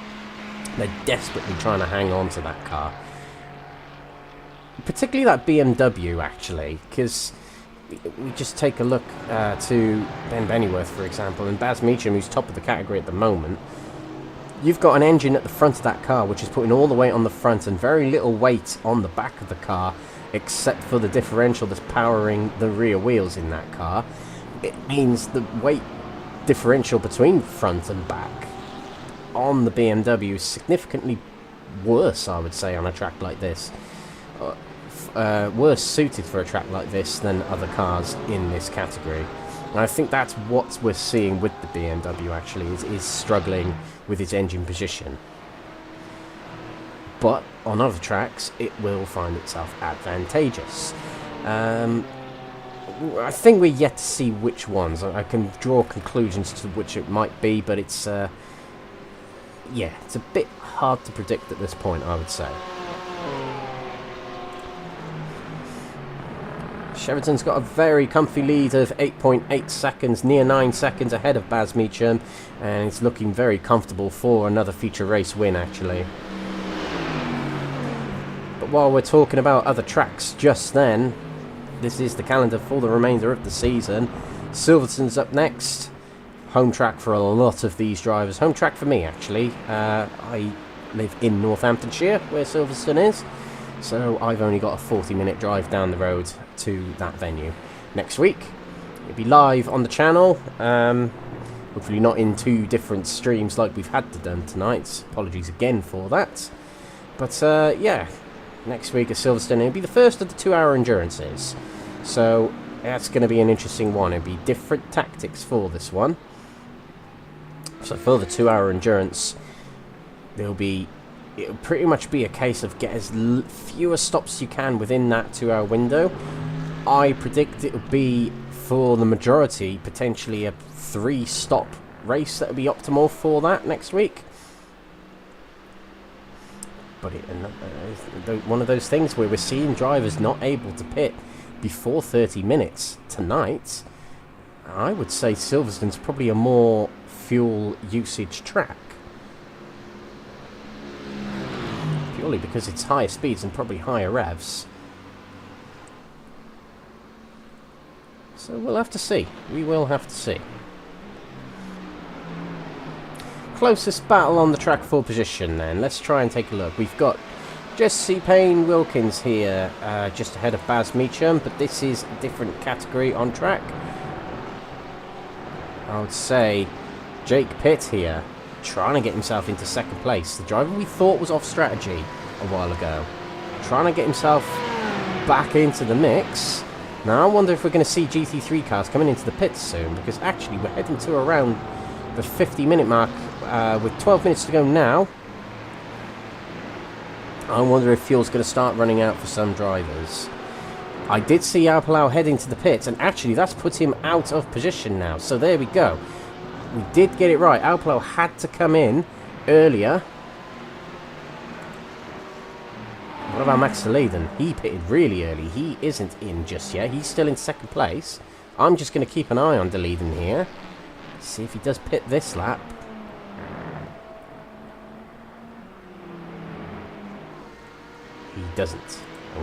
they're desperately trying to hang on to that car. Particularly that BMW, actually, because we just take a look to Ben Bennyworth, for example, and Baz Meacham, who's top of the category at the moment. You've got an engine at the front of that car which is putting all the weight on the front and very little weight on the back of the car, except for the differential that's powering the rear wheels in that car. It means the weight differential between front and back on the BMW is significantly worse, I would say, on a track like this. Worse suited for a track like this than other cars in this category. And I think that's what we're seeing with the BMW, actually, is struggling with its engine position. But on other tracks, it will find itself advantageous. I think we're yet to see which ones. I can draw conclusions to which it might be, but it's, yeah, it's a bit hard to predict at this point, I would say. Sheraton's got a very comfy lead of 8.8 seconds, near 9 seconds ahead of Baz Meacham, and it's looking very comfortable for another feature race win, actually. But while we're talking about other tracks just then, this is the calendar for the remainder of the season. Silverstone's up next. Home track for a lot of these drivers. Home track for me, actually. I live in Northamptonshire, where Silverstone is. So I've only got a 40-minute drive down the road to that venue. Next week, it'll be live on the channel. Hopefully not in 2 different streams like we've had to done tonight. Apologies again for that. But yeah, next week at Silverstone, it'll be the first of the 2-hour endurances. So that's going to be an interesting one. It'll be different tactics for this one. So for the 2-hour endurance, it'll pretty much be a case of get as fewer stops as you can within that 2-hour window. I predict it'll be, for the majority, potentially a 3-stop race that will be optimal for that next week. But one of those things where we're seeing drivers not able to pit before 30 minutes tonight. I would say Silverstone's probably a more fuel usage track. Purely because it's higher speeds and probably higher revs. So we'll have to see. We will have to see. Closest battle on the track for position then. Let's try and take a look. We've got Jesse Payne Wilkins here, just ahead of Baz Meacham, but this is a different category on track. I would say Jake Pitt here, trying to get himself into second place. The driver we thought was off strategy a while ago, trying to get himself back into the mix. Now I wonder if we're going to see GT3 cars coming into the pits soon, because actually we're heading to around the 50-minute mark with 12 minutes to go now. I wonder if fuel's going to start running out for some drivers. I did see Alpalau head into the pits, and actually that's put him out of position now. So there we go. We did get it right. Alpalau had to come in earlier. What about Max Verstappen? He pitted really early. He isn't in just yet. He's still in second place. I'm just going to keep an eye on Verstappen here. See if he does pit this lap. He doesn't.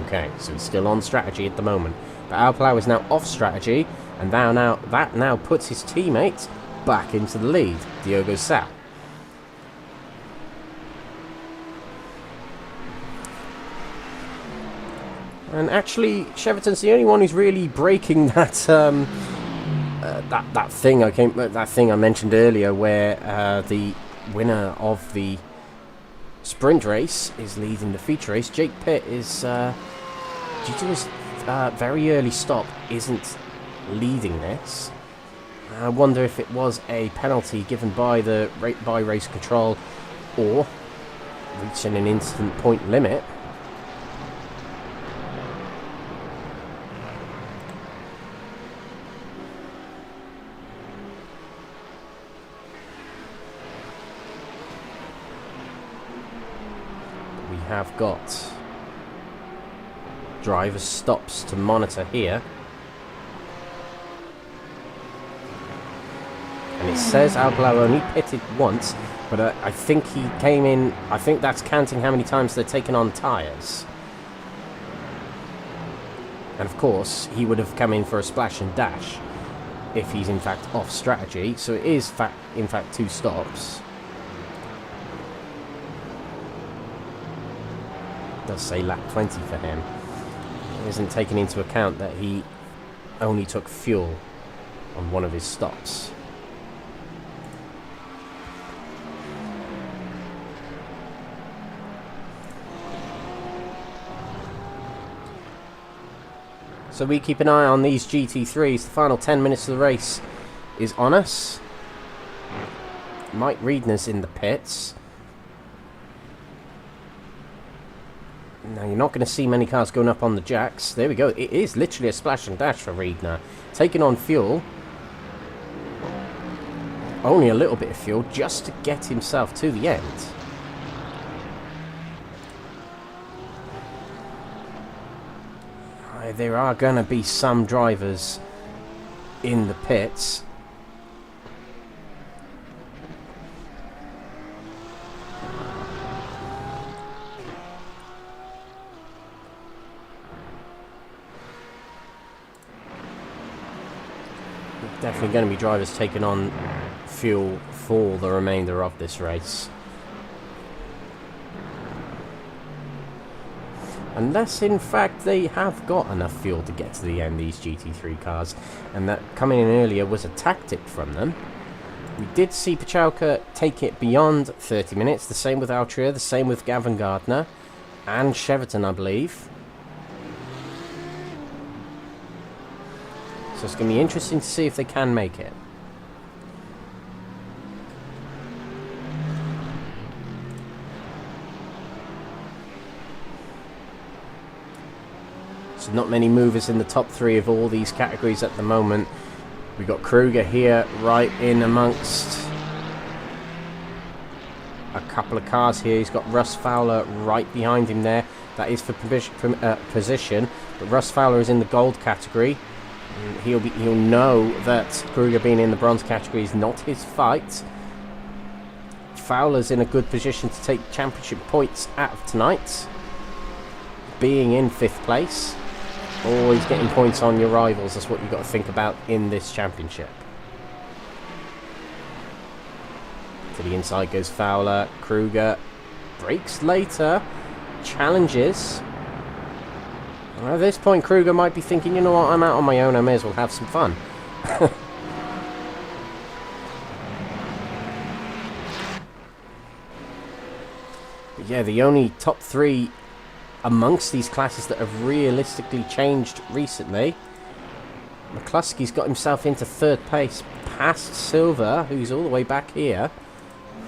Okay, so he's still on strategy at the moment. But Alpalau is now off strategy, and that now puts his teammate back into the lead, Diogo Sá. And actually, Cheverton's the only one who's really breaking that that thing I mentioned earlier, where the winner of the sprint race is leading the feature race. Jake Pitt is, due to his very early stop, isn't leading this. I wonder if it was a penalty given by the race control, or reaching an instant point limit. We have got driver stops to monitor here. And it says Alpalau only pitted once, but I think he came in. I think that's counting how many times they're taking on tyres. And of course, he would have come in for a splash and dash if he's in fact off strategy. So it is in fact 2 stops. It does say lap 20 for him. It isn't taking into account that he only took fuel on one of his stops. So we keep an eye on these GT3s. The final 10 minutes of the race is on us. Mike Reedner's in the pits. Now you're not going to see many cars going up on the jacks. There we go. It is literally a splash and dash for Reedner. Taking on fuel. Only a little bit of fuel just to get himself to the end. There are going to be some drivers in the pits. Definitely going to be drivers taking on fuel for the remainder of this race. Unless, in fact, they have got enough fuel to get to the end, these GT3 cars. And that coming in earlier was a tactic from them. We did see Pachalka take it beyond 30 minutes. The same with Altria, the same with Gavin Gardner. And Cheverton, I believe. So it's going to be interesting to see if they can make it. So not many movers in the top 3 of all these categories at the moment. We've got Kruger here right in amongst a couple of cars here. He's got Russ Fowler right behind him there. That is for position. But Russ Fowler is in the gold category. And he'll know that Kruger being in the bronze category is not his fight. Fowler's in a good position to take championship points out of tonight, being in 5th place. Always getting points on your rivals. That's what you've got to think about in this championship. To the inside goes Fowler. Kruger brakes later. Challenges. At this point, Kruger might be thinking, you know what, I'm out on my own. I may as well have some fun. But yeah, the only top 3 amongst these classes that have realistically changed recently. McCluskey's got himself into 3rd place past Silver, who's all the way back here.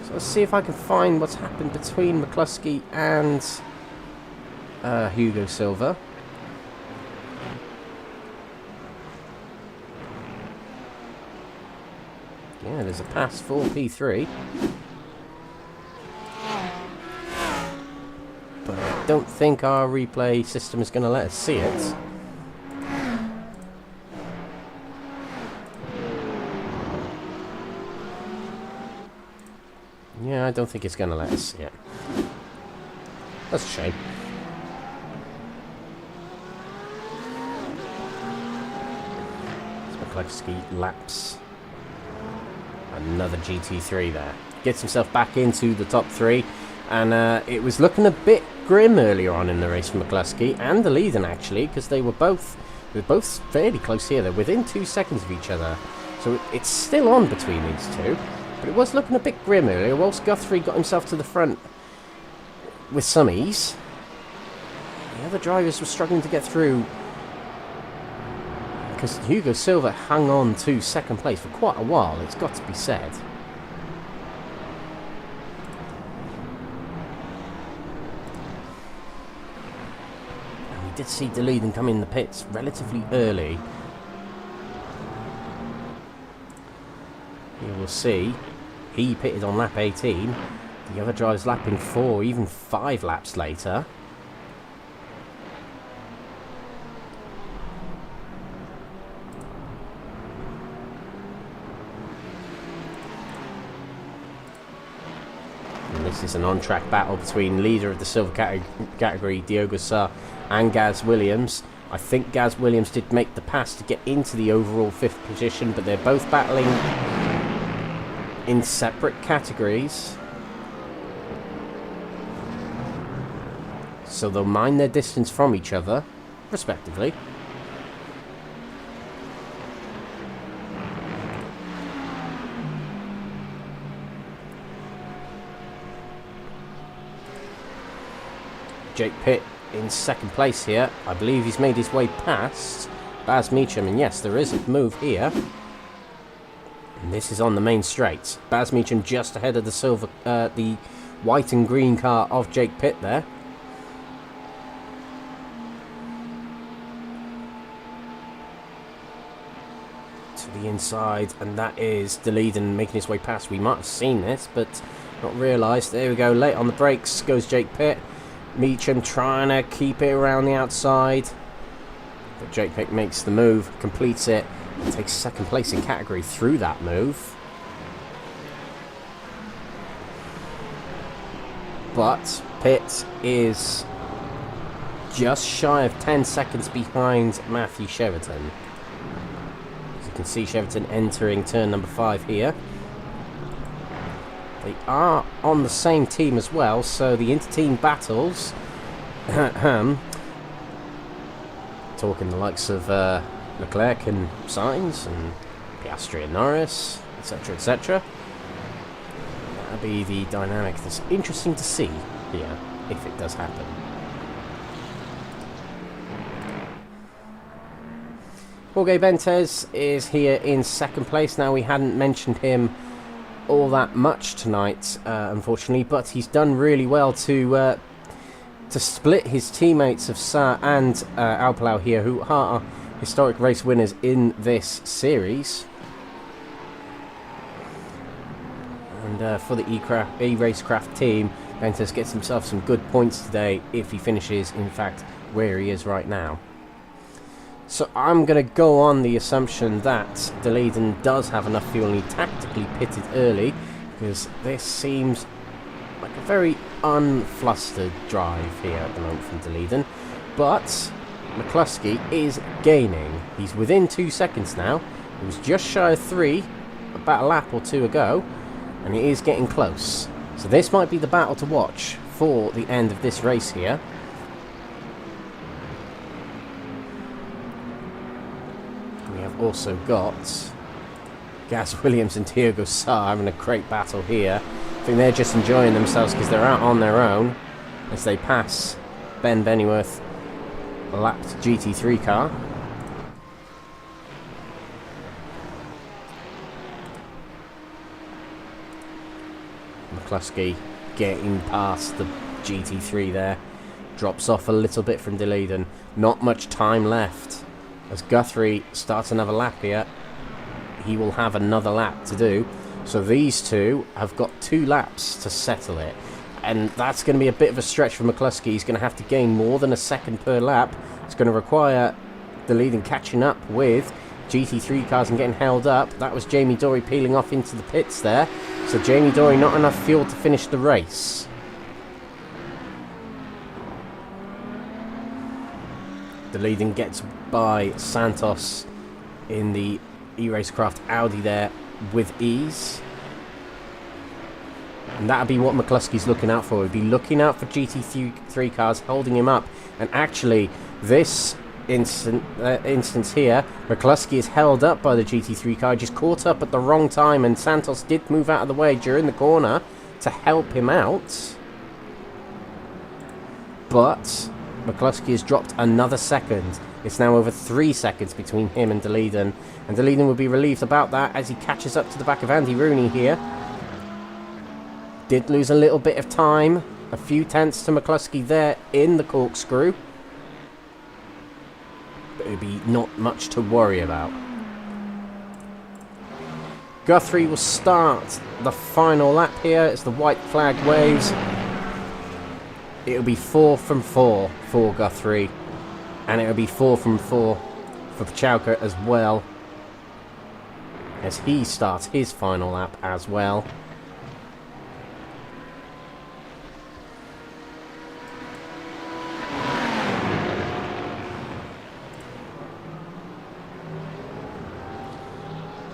So let's see if I can find what's happened between McCluskey and Hugo Silva. Yeah, there's a pass for P3. But I don't think our replay system is going to let us see it. Yeah, I don't think it's going to let us see it. That's a shame. McCluskey laps another GT3 there. Gets himself back into the top 3. And it was looking a bit grim earlier on in the race for McCluskey and the Leiden, actually, because they were both fairly close here. They're within 2 seconds of each other. So it's still on between these two. But it was looking a bit grim earlier. Whilst Guthrie got himself to the front with some ease, the other drivers were struggling to get through, because Hugo Silva hung on to 2nd place for quite a while, it's got to be said. And we did see De Leiden come in the pits relatively early. You will see, he pitted on lap 18. The other driver's lapping 4, even 5 laps later. And this is an on-track battle between leader of the silver category, Diogo Sa, and Gaz Williams. I think Gaz Williams did make the pass to get into the overall 5th position, but they're both battling in separate categories. So they'll mind their distance from each other, respectively. Jake Pitt in 2nd place here. I believe he's made his way past Baz Meacham, and yes, there is a move here. And this is on the main straight. Baz Meacham just ahead of the white and green car of Jake Pitt there. To the inside, and that is Deleden making his way past. We might have seen this, but not realised. There we go, late on the brakes goes Jake Pitt. Meacham trying to keep it around the outside. But Jake Pitt makes the move, completes it, and takes 2nd place in category through that move. But Pitt is just shy of 10 seconds behind Matthew Sheraton. As you can see, Sheraton entering turn number 5 here. They are on the same team as well, so the inter-team battles, talking the likes of Leclerc and Sainz and Piastri and Norris, etc, etc. That'll be the dynamic that's interesting to see here, if it does happen. Jorge Benitez is here in 2nd place. Now, we hadn't mentioned him all that much tonight, unfortunately, but he's done really well to split his teammates of Sa and Alpalau here, who are historic race winners in this series. And for the e-Racecraft team, Benitez gets himself some good points today if he finishes, in fact, where he is right now. So I'm going to go on the assumption that Deleden does have enough fuel and he tactically pitted early, because this seems like a very unflustered drive here at the moment from Deleden. But McCluskey is gaining. He's within 2 seconds now. He was just shy of 3 about a lap or 2 ago, and he is getting close. So this might be the battle to watch for the end of this race here. We have also got Gaz Williams and Diego Sa having a great battle here. I think they're just enjoying themselves because they're out on their own as they pass Ben Bennyworth, a lapped GT3 car. McCluskey getting past the GT3 there. Drops off a little bit from Deleden. Not much time left. As Guthrie starts another lap here, he will have another lap to do. So these two have got 2 laps to settle it. And that's going to be a bit of a stretch for McCluskey. He's going to have to gain more than a second per lap. It's going to require Deleden catching up with GT3 cars and getting held up. That was Jamie Dory peeling off into the pits there. So Jamie Dory not enough fuel to finish the race. Deleden gets by Santos in the e-Racecraft Audi there with ease. And that'll be what McCluskey's looking out for. He'll be looking out for GT3 cars holding him up. And actually, this instance here, McCluskey is held up by the GT3 car, just caught up at the wrong time, and Santos did move out of the way during the corner to help him out. But McCluskey has dropped another second. It's now over 3 seconds between him and Deleden. And Deleden will be relieved about that as he catches up to the back of Andy Rooney here. Did lose a little bit of time. A few tenths to McCluskey there in the corkscrew. But it would be not much to worry about. Guthrie will start the final lap here as the white flag waves. It'll be 4 from 4 for Guthrie. And it'll be 4 from 4 for Pachauka as well, as he starts his final lap as well.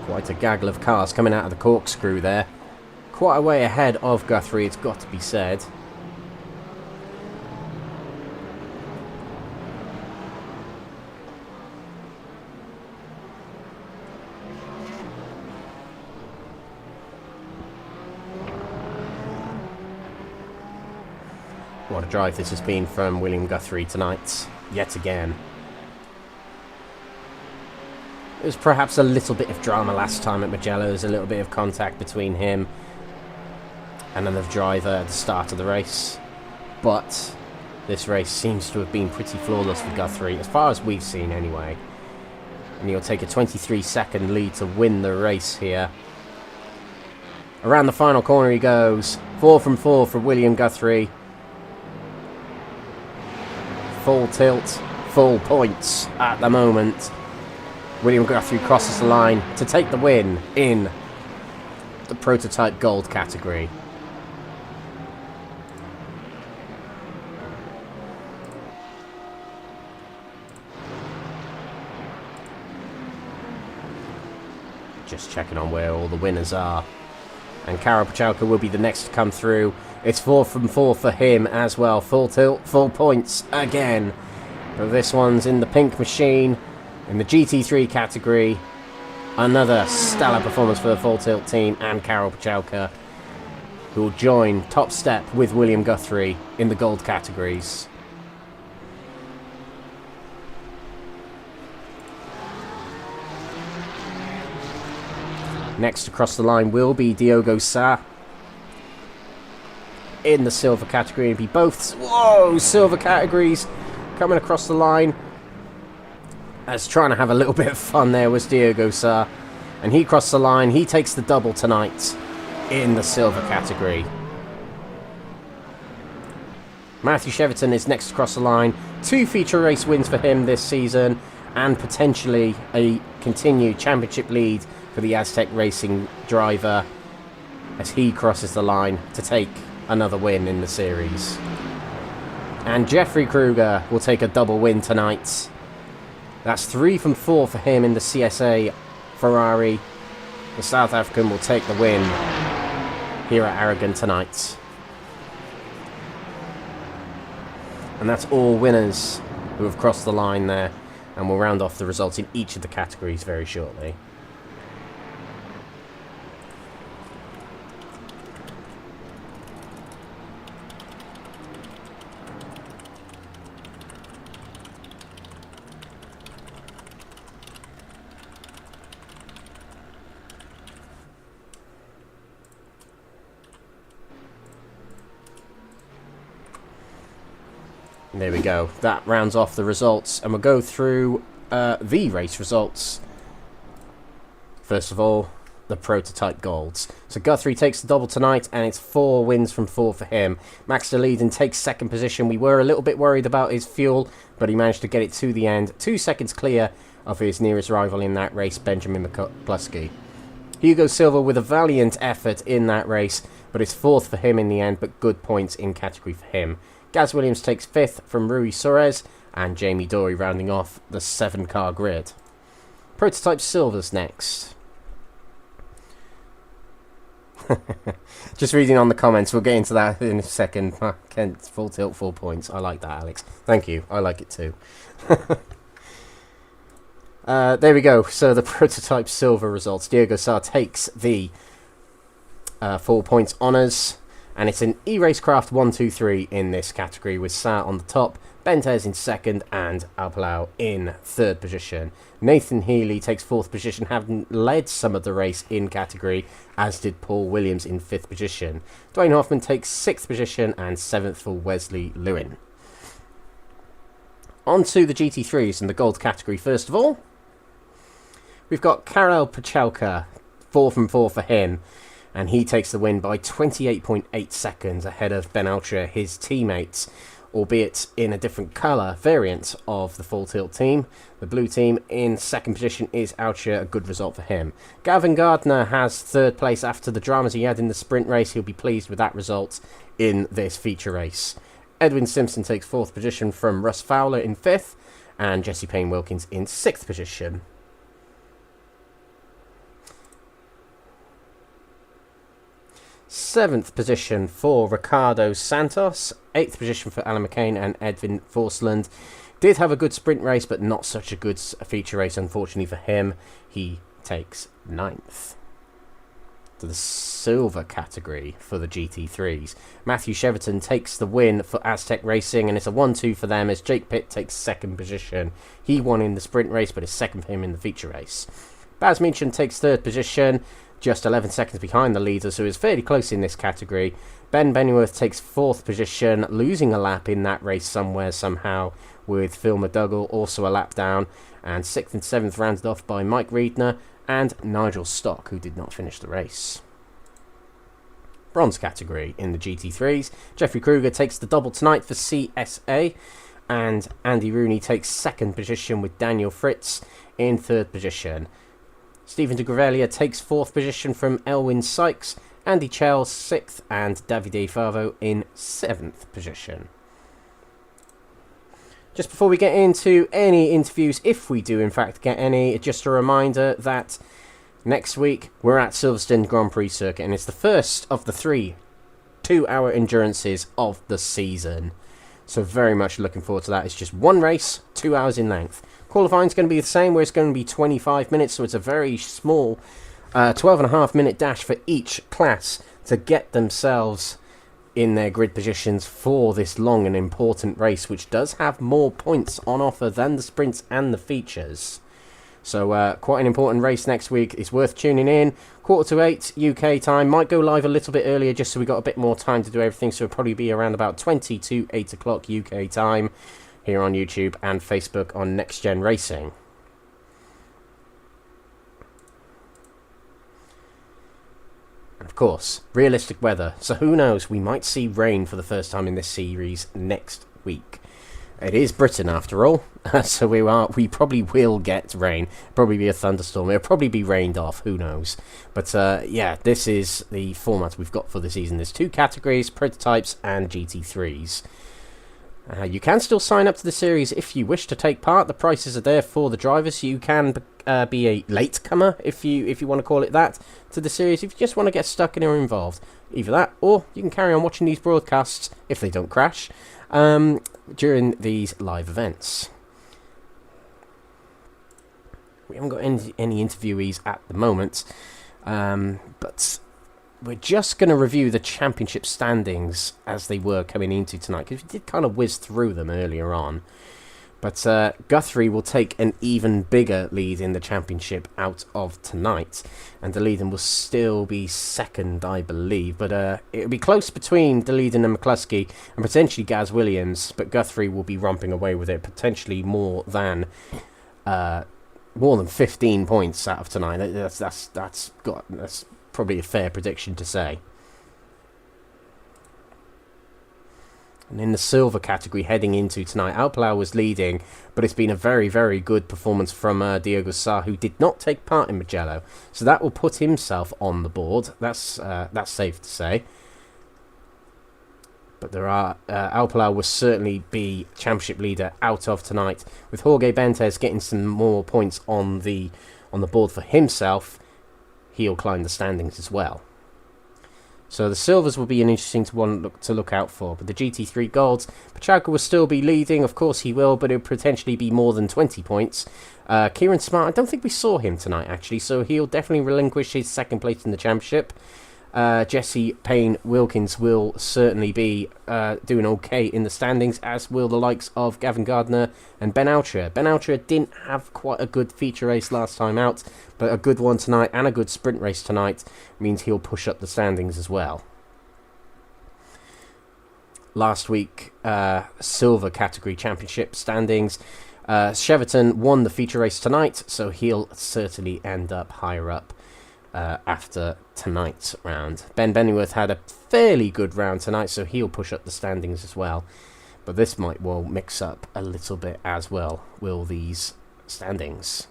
Quite a gaggle of cars coming out of the corkscrew there. Quite a way ahead of Guthrie, it's got to be said. What a drive this has been from William Guthrie tonight, yet again. There was perhaps a little bit of drama last time at Mugello's, a little bit of contact between him and another driver at the start of the race. But this race seems to have been pretty flawless for Guthrie, as far as we've seen anyway. And he'll take a 23-second lead to win the race here. Around the final corner he goes. 4 from 4 for William Guthrie. Full tilt, full points at the moment. William Guthrie crosses the line to take the win in the Prototype Gold category. Just checking on where all the winners are. And Karol Pachalka will be the next to come through. It's 4 from 4 for him as well. Full tilt, full points again. But this one's in the pink machine, in the GT3 category. Another stellar performance for the Full Tilt team and Karol Pachalka, who will join top step with William Guthrie in the gold categories. Next across the line will be Diogo Sá in the silver category. It'll be both silver categories coming across the line. As trying to have a little bit of fun there was Diogo Sá, and he crossed the line. He takes the double tonight in the silver category. Matthew Cheverton is next across the line. 2 feature race wins for him this season, and potentially a continued championship lead for the Aztec Racing driver as he crosses the line to take another win in the series. And Jeffrey Kruger will take a double win tonight. That's 3 from 4 for him in the CSA Ferrari. The South African will take the win here at Aragon tonight. And that's all winners who have crossed the line there. And we'll round off the results in each of the categories very shortly. There we go. That rounds off the results, and we'll go through the race results. First of all, the Prototype Golds. So Guthrie takes the double tonight, and it's 4 wins from 4 for him. Max de Leiden takes second position. We were a little bit worried about his fuel, but he managed to get it to the end. 2 seconds clear of his nearest rival in that race, Benjamin McCluskey. Hugo Silva with a valiant effort in that race, but it's 4th for him in the end, but good points in category for him. Gaz Williams takes 5th from Rui Soares, and Jamie Dory rounding off the 7-car grid. Prototype Silver's next. Just reading on the comments, we'll get into that in a second. Kent, full tilt, 4 points. I like that, Alex. Thank you. I like it too. There we go. So the Prototype Silver results. Diogo Sá takes the 4 points honours. And it's an E-Racecraft 1-2-3 in this category, with Sá on the top, Bentes in second, and Alpalau in third position. Nathan Healy takes 4th position, having led some of the race in category, as did Paul Williams in 5th position. Dwayne Hoffman takes 6th position, and 7th for Wesley Lewin. On to the GT3s in the gold category first of all. We've got Karol Pachalka, 4 from 4 for him. And he takes the win by 28.8 seconds ahead of Ben Altra, his teammates, albeit in a different colour variant of the Full Tilt team. The blue team in second position is Altra, a good result for him. Gavin Gardner has 3rd place after the dramas he had in the sprint race. He'll be pleased with that result in this feature race. Edwin Simpson takes 4th position from Russ Fowler in 5th, and Jesse Payne Wilkins in 6th position. 7th position for Ricardo Santos. 8th position for Alan McCain and Edwin Forsland. Did have a good sprint race, but not such a good feature race, unfortunately for him. He takes 9th. To the silver category for the GT3s. Matthew Cheverton takes the win for Aztec Racing, and it's a 1-2 for them as Jake Pitt takes 2nd position. He won in the sprint race, but is 2nd for him in the feature race. Baz Meacham takes 3rd position, just 11 seconds behind the leader, so he's fairly close in this category. Ben Bennyworth takes 4th position, losing a lap in that race somewhere, somehow, with Phil McDougall also a lap down. And 6th and 7th rounded off by Mike Reedner and Nigel Stock, who did not finish the race. Bronze category in the GT3s. Jeffrey Kruger takes the double tonight for CSA, and Andy Rooney takes 2nd position with Daniel Fritz in 3rd position. Stephen de Gravelia takes 4th position from Elwyn Sykes, Andy Chell 6th, and Davide Favo in 7th position. Just before we get into any interviews, if we do in fact get any, just a reminder that next week we're at Silverstone Grand Prix circuit, and it's the first of the 3 2-hour endurances of the season. So very much looking forward to that. It's just one race, 2 hours in length. Qualifying is going to be the same, where it's going to be 25 minutes, so it's a very small 12.5 minute dash for each class to get themselves in their grid positions for this long and important race, which does have more points on offer than the sprints and the features. So quite an important race next week. It's worth tuning in. 7:45 UK time. Might go live a little bit earlier just so we got a bit more time to do everything, so it'll probably be around about 20 to 8 o'clock UK time here on YouTube and Facebook on Next Gen Racing. Of course, realistic weather, so who knows, we might see rain for the first time in this series next week. It is Britain after all, so we probably will get rain. Probably be a thunderstorm, it'll probably be rained off, who knows. But yeah, this is the format we've got for the season. There's 2 categories, prototypes and GT3s. You can still sign up to the series if you wish to take part. The prices are there for the drivers. You can be a latecomer, if you want to call it that, to the series if you just want to get stuck in or involved. Either that, or you can carry on watching these broadcasts, if they don't crash, during these live events. We haven't got any interviewees at the moment, but we're just going to review the championship standings as they were coming into tonight, because we did kind of whiz through them earlier on. But Guthrie will take an even bigger lead in the championship out of tonight, and Daleiden will still be 2nd, I believe. But it'll be close between Daleiden and McCluskey, and potentially Gaz Williams, but Guthrie will be romping away with it, potentially more than 15 points out of tonight. That's probably a fair prediction to say. And in the silver category heading into tonight, Alpalau was leading, but it's been a very, very good performance from Diogo Sá, who did not take part in Mugello. So that will put himself on the board. That's safe to say. But there are Alpalau will certainly be championship leader out of tonight, with Jorge Bentes getting some more points on the board for himself. He'll climb the standings as well. So the silvers will be an interesting one to look out for. But the GT3 golds, Pachalka will still be leading. Of course he will, but it'll potentially be more than 20 points. Kieran Smart, I don't think we saw him tonight, actually. So he'll definitely relinquish his 2nd place in the championship. Jesse Payne Wilkins will certainly be doing okay in the standings, as will the likes of Gavin Gardner and Ben Altra. Ben Altra didn't have quite a good feature race last time out, but a good one tonight and a good sprint race tonight means he'll push up the standings as well. Last week, silver category championship standings. Cheverton won the feature race tonight, so he'll certainly end up higher up after tonight's round. Ben Bennyworth had a fairly good round tonight, so he'll push up the standings as well. But this might well mix up a little bit as well, will these standings.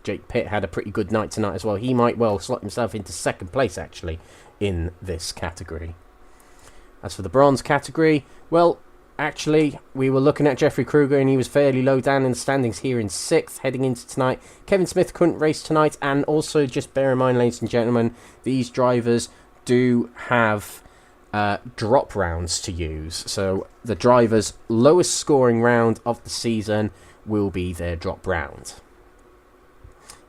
Jake Pitt had a pretty good night tonight as well. He might well slot himself into 2nd place, actually, in this category. As for the bronze category, well, actually, we were looking at Jeffrey Kruger and he was fairly low down in the standings here in 6th heading into tonight. Kevin Smith couldn't race tonight, and also just bear in mind, ladies and gentlemen, these drivers do have drop rounds to use. So the driver's lowest scoring round of the season will be their drop round.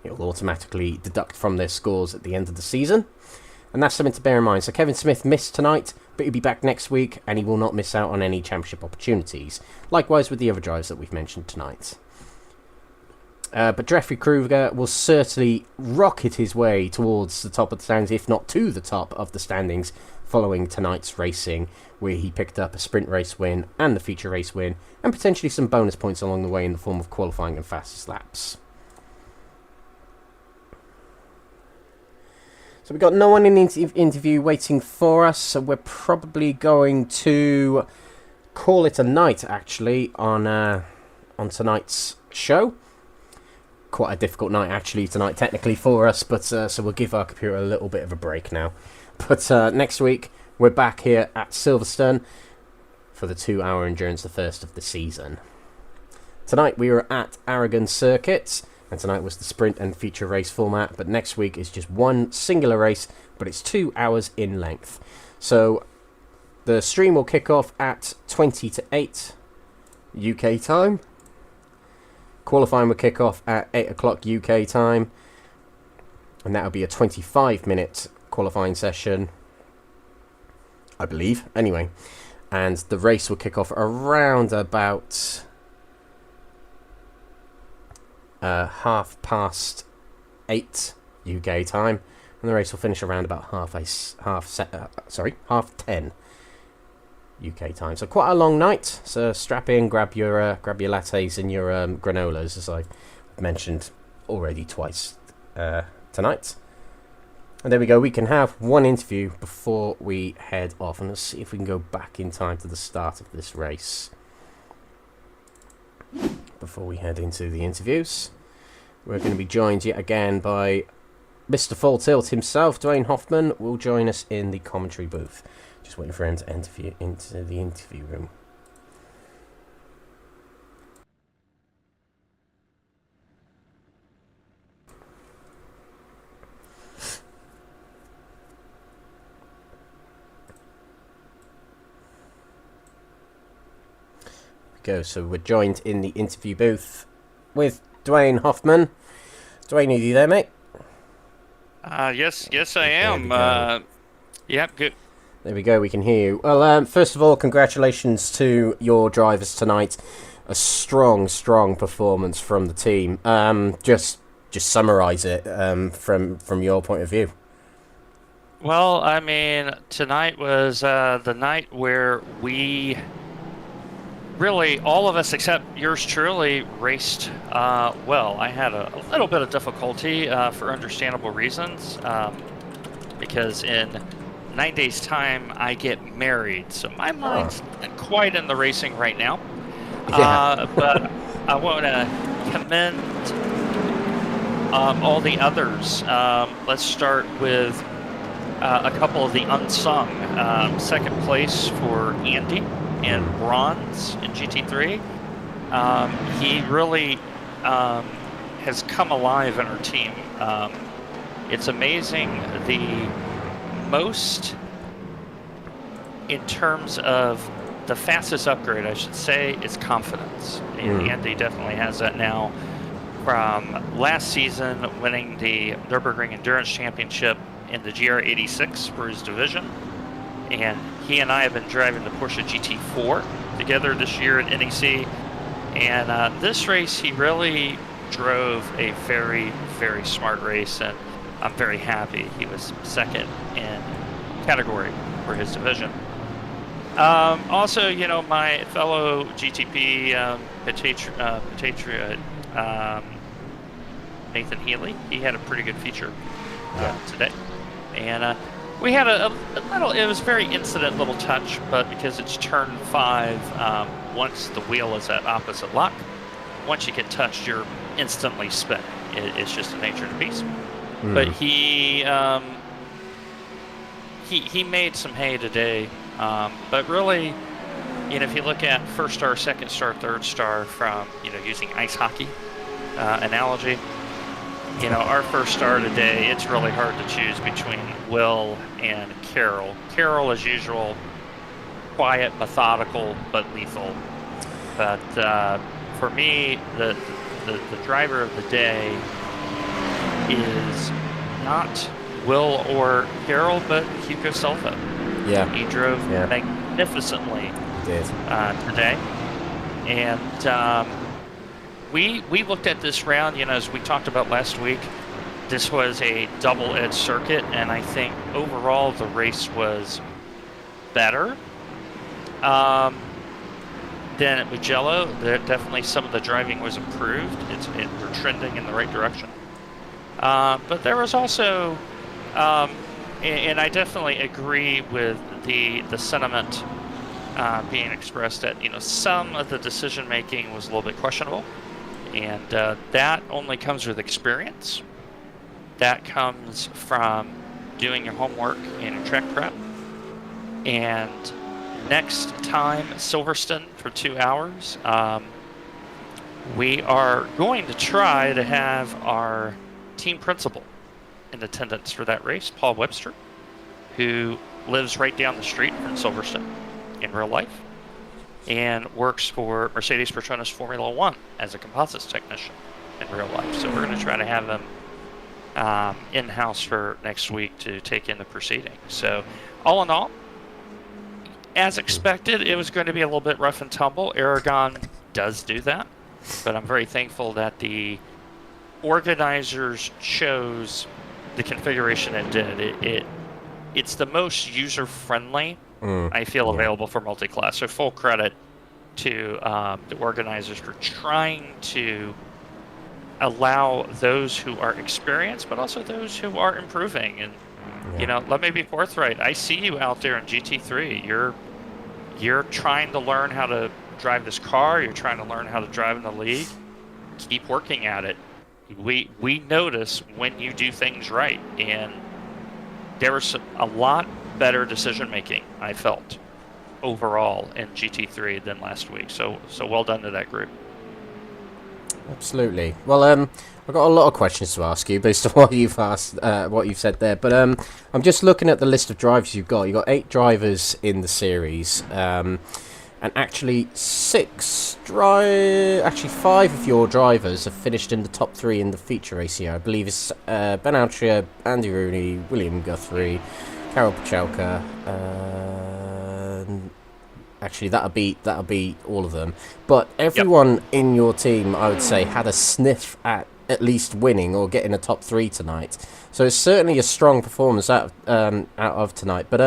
It will automatically deduct from their scores at the end of the season. And that's something to bear in mind. So Kevin Smith missed tonight, but he'll be back next week, and he will not miss out on any championship opportunities. Likewise with the other drivers that we've mentioned tonight. But Jeffrey Kruger will certainly rocket his way towards the top of the standings, if not to the top of the standings, following tonight's racing, where he picked up a sprint race win and the feature race win, and potentially some bonus points along the way in the form of qualifying and fastest laps. So we've got no one in the interview waiting for us, so we're probably going to call it a night, actually, on tonight's show. Quite a difficult night, actually, tonight, technically, for us, but so we'll give our computer a little bit of a break now. But next week, we're back here at Silverstone for the 2-hour endurance, the first of the season. Tonight, we were at Aragon Circuit, and tonight was the sprint and feature race format, but next week is just one singular race, but it's 2 hours in length. So the stream will kick off at 20 to 8 UK time. Qualifying will kick off at 8 o'clock UK time, and that'll be a 25-minute qualifying session, I believe, anyway. And the race will kick off around about 8:30 UK time, and the race will finish around about half 10 UK time. So quite a long night. So strap in, grab your lattes and your granolas, as I've mentioned already twice tonight. And there we go. We can have one interview before we head off, and let's see if we can go back in time to the start of this race. Before we head into the interviews, we're going to be joined yet again by Mr. Full Tilt himself. Dwayne Hoffman will join us in the commentary booth. Just waiting for him to enter into the interview room. So we're joined in the interview booth with Dwayne Hoffman. Dwayne, are you there, mate? Yes, I am. Yep, good. There we go, we can hear you. Well, first of all, congratulations to your drivers tonight. A strong performance from the team. Just summarise it from your point of view. Well, I mean, tonight was the night where we... really, all of us except yours truly raced well. I had a little bit of difficulty for understandable reasons because in 9 days' time I get married, so my mind's not quite in the racing right now. Yeah. But I want to commend all the others. Let's start with a couple of the unsung. Second place for Andy and bronze in GT3. He really has come alive in our team. It's amazing the most, in terms of the fastest upgrade, I should say, is confidence. And Andy definitely has that now. From last season, winning the Nürburgring Endurance Championship in the GR86 for his division. And he and I have been driving the Porsche GT4 together this year at NEC. And this race, he really drove a very smart race, and I'm very happy. He was second in category for his division. Also, you know, my fellow GTP patriot, Nathan Healy, he had a pretty good feature today. And we had a little, it was a very incident little touch, but because it's turn 5, once the wheel is at opposite lock, once you get touched, you're instantly spinning. It's just the nature of the beast. But he made some hay today. But really, if you look at first star, second star, third star from, using ice hockey analogy, our first star today, it's really hard to choose between Will and Carroll. Carroll, as usual, quiet, methodical, but lethal. But for me, the driver of the day is not Will or Carroll, but Hugo Selva. Yeah. He drove magnificently today. And we looked at this round, as we talked about last week. This was a double-edged circuit, and I think overall the race was better than at Mugello. Definitely some of the driving was improved. We're trending in the right direction. But there was also, and I definitely agree with the sentiment being expressed that some of the decision making was a little bit questionable, and that only comes with experience. That comes from doing your homework and your track prep. And next time, Silverstone for 2 hours, we are going to try to have our team principal in attendance for that race, Paul Webster, who lives right down the street from Silverstone in real life and works for Mercedes Petronas Formula One as a composites technician in real life. So we're going to try to have him in-house for next week to take in the proceedings. So all in all, as expected, it was going to be a little bit rough and tumble. Aragon does do that, but I'm very thankful that the organizers chose the configuration it did. It's the most user-friendly, I feel, available for multi-class. So full credit to the organizers for trying to allow those who are experienced, but also those who are improving. And let me be forthright. I see you out there in GT3. You're trying to learn how to drive this car. You're trying to learn how to drive in the league. Keep working at it. We notice when you do things right, and there was a lot better decision making, I felt, overall in GT3 than last week. So well done to that group. Absolutely. Well, I've got a lot of questions to ask you based on what you've asked, what you've said there. But I'm just looking at the list of drivers you've got. You've got 8 drivers in the series, and actually 5 of your drivers have finished in the top 3 in the feature race here. I believe it's Ben Altria, Andy Rooney, William Guthrie, Karol Pachelka. Actually, that'll be all of them. But everyone in your team, I would say, had a sniff at least winning or getting a top 3 tonight. So it's certainly a strong performance out of tonight. But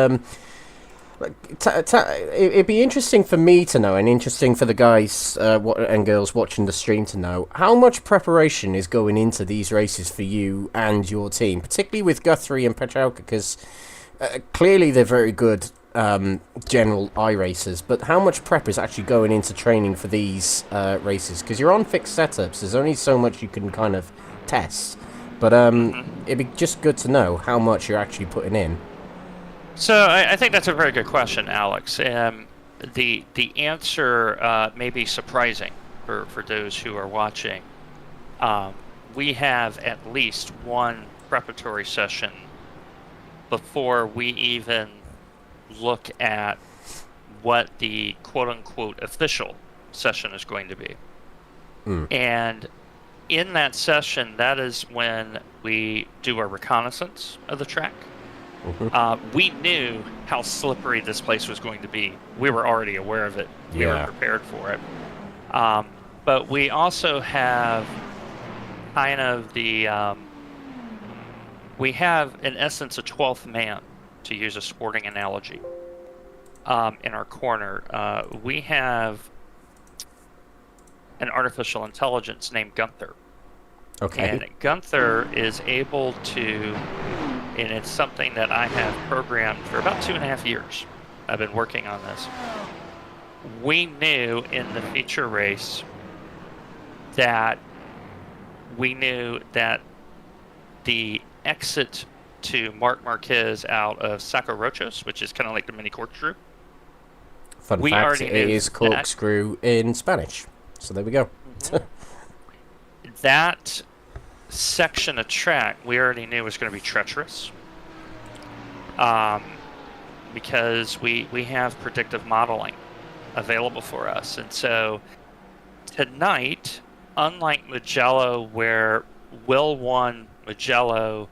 it'd be interesting for me to know, and interesting for the guys and girls watching the stream to know, how much preparation is going into these races for you and your team, particularly with Guthrie and Pachelka, because clearly they're very good general iRacers, but how much prep is actually going into training for these races? Because you're on fixed setups, there's only so much you can kind of test, but it'd be just good to know how much you're actually putting in. So I think that's a very good question, Alex. The answer may be surprising for those who are watching. We have at least one preparatory session before we even look at what the quote-unquote official session is going to be. And in that session, that is when we do our reconnaissance of the track. We knew how slippery this place was going to be. We were already aware of it. We were prepared for it. But we also have kind of the... we have, in essence, a 12th man, to use a sporting analogy, in our corner. We have an artificial intelligence named Gunther. Okay. And Gunther is able to, and it's something that I have programmed for about 2.5 years. I've been working on this. We knew in the feature race that the exit to Marc Marquez out of Saco Rochos, which is kind of like the mini corkscrew, Fun We fact, already it knew is that. corkscrew in Spanish. So there we go. That section of track we already knew was going to be treacherous. Because we have predictive modeling available for us. And so tonight, unlike Mugello, where Will won Mugello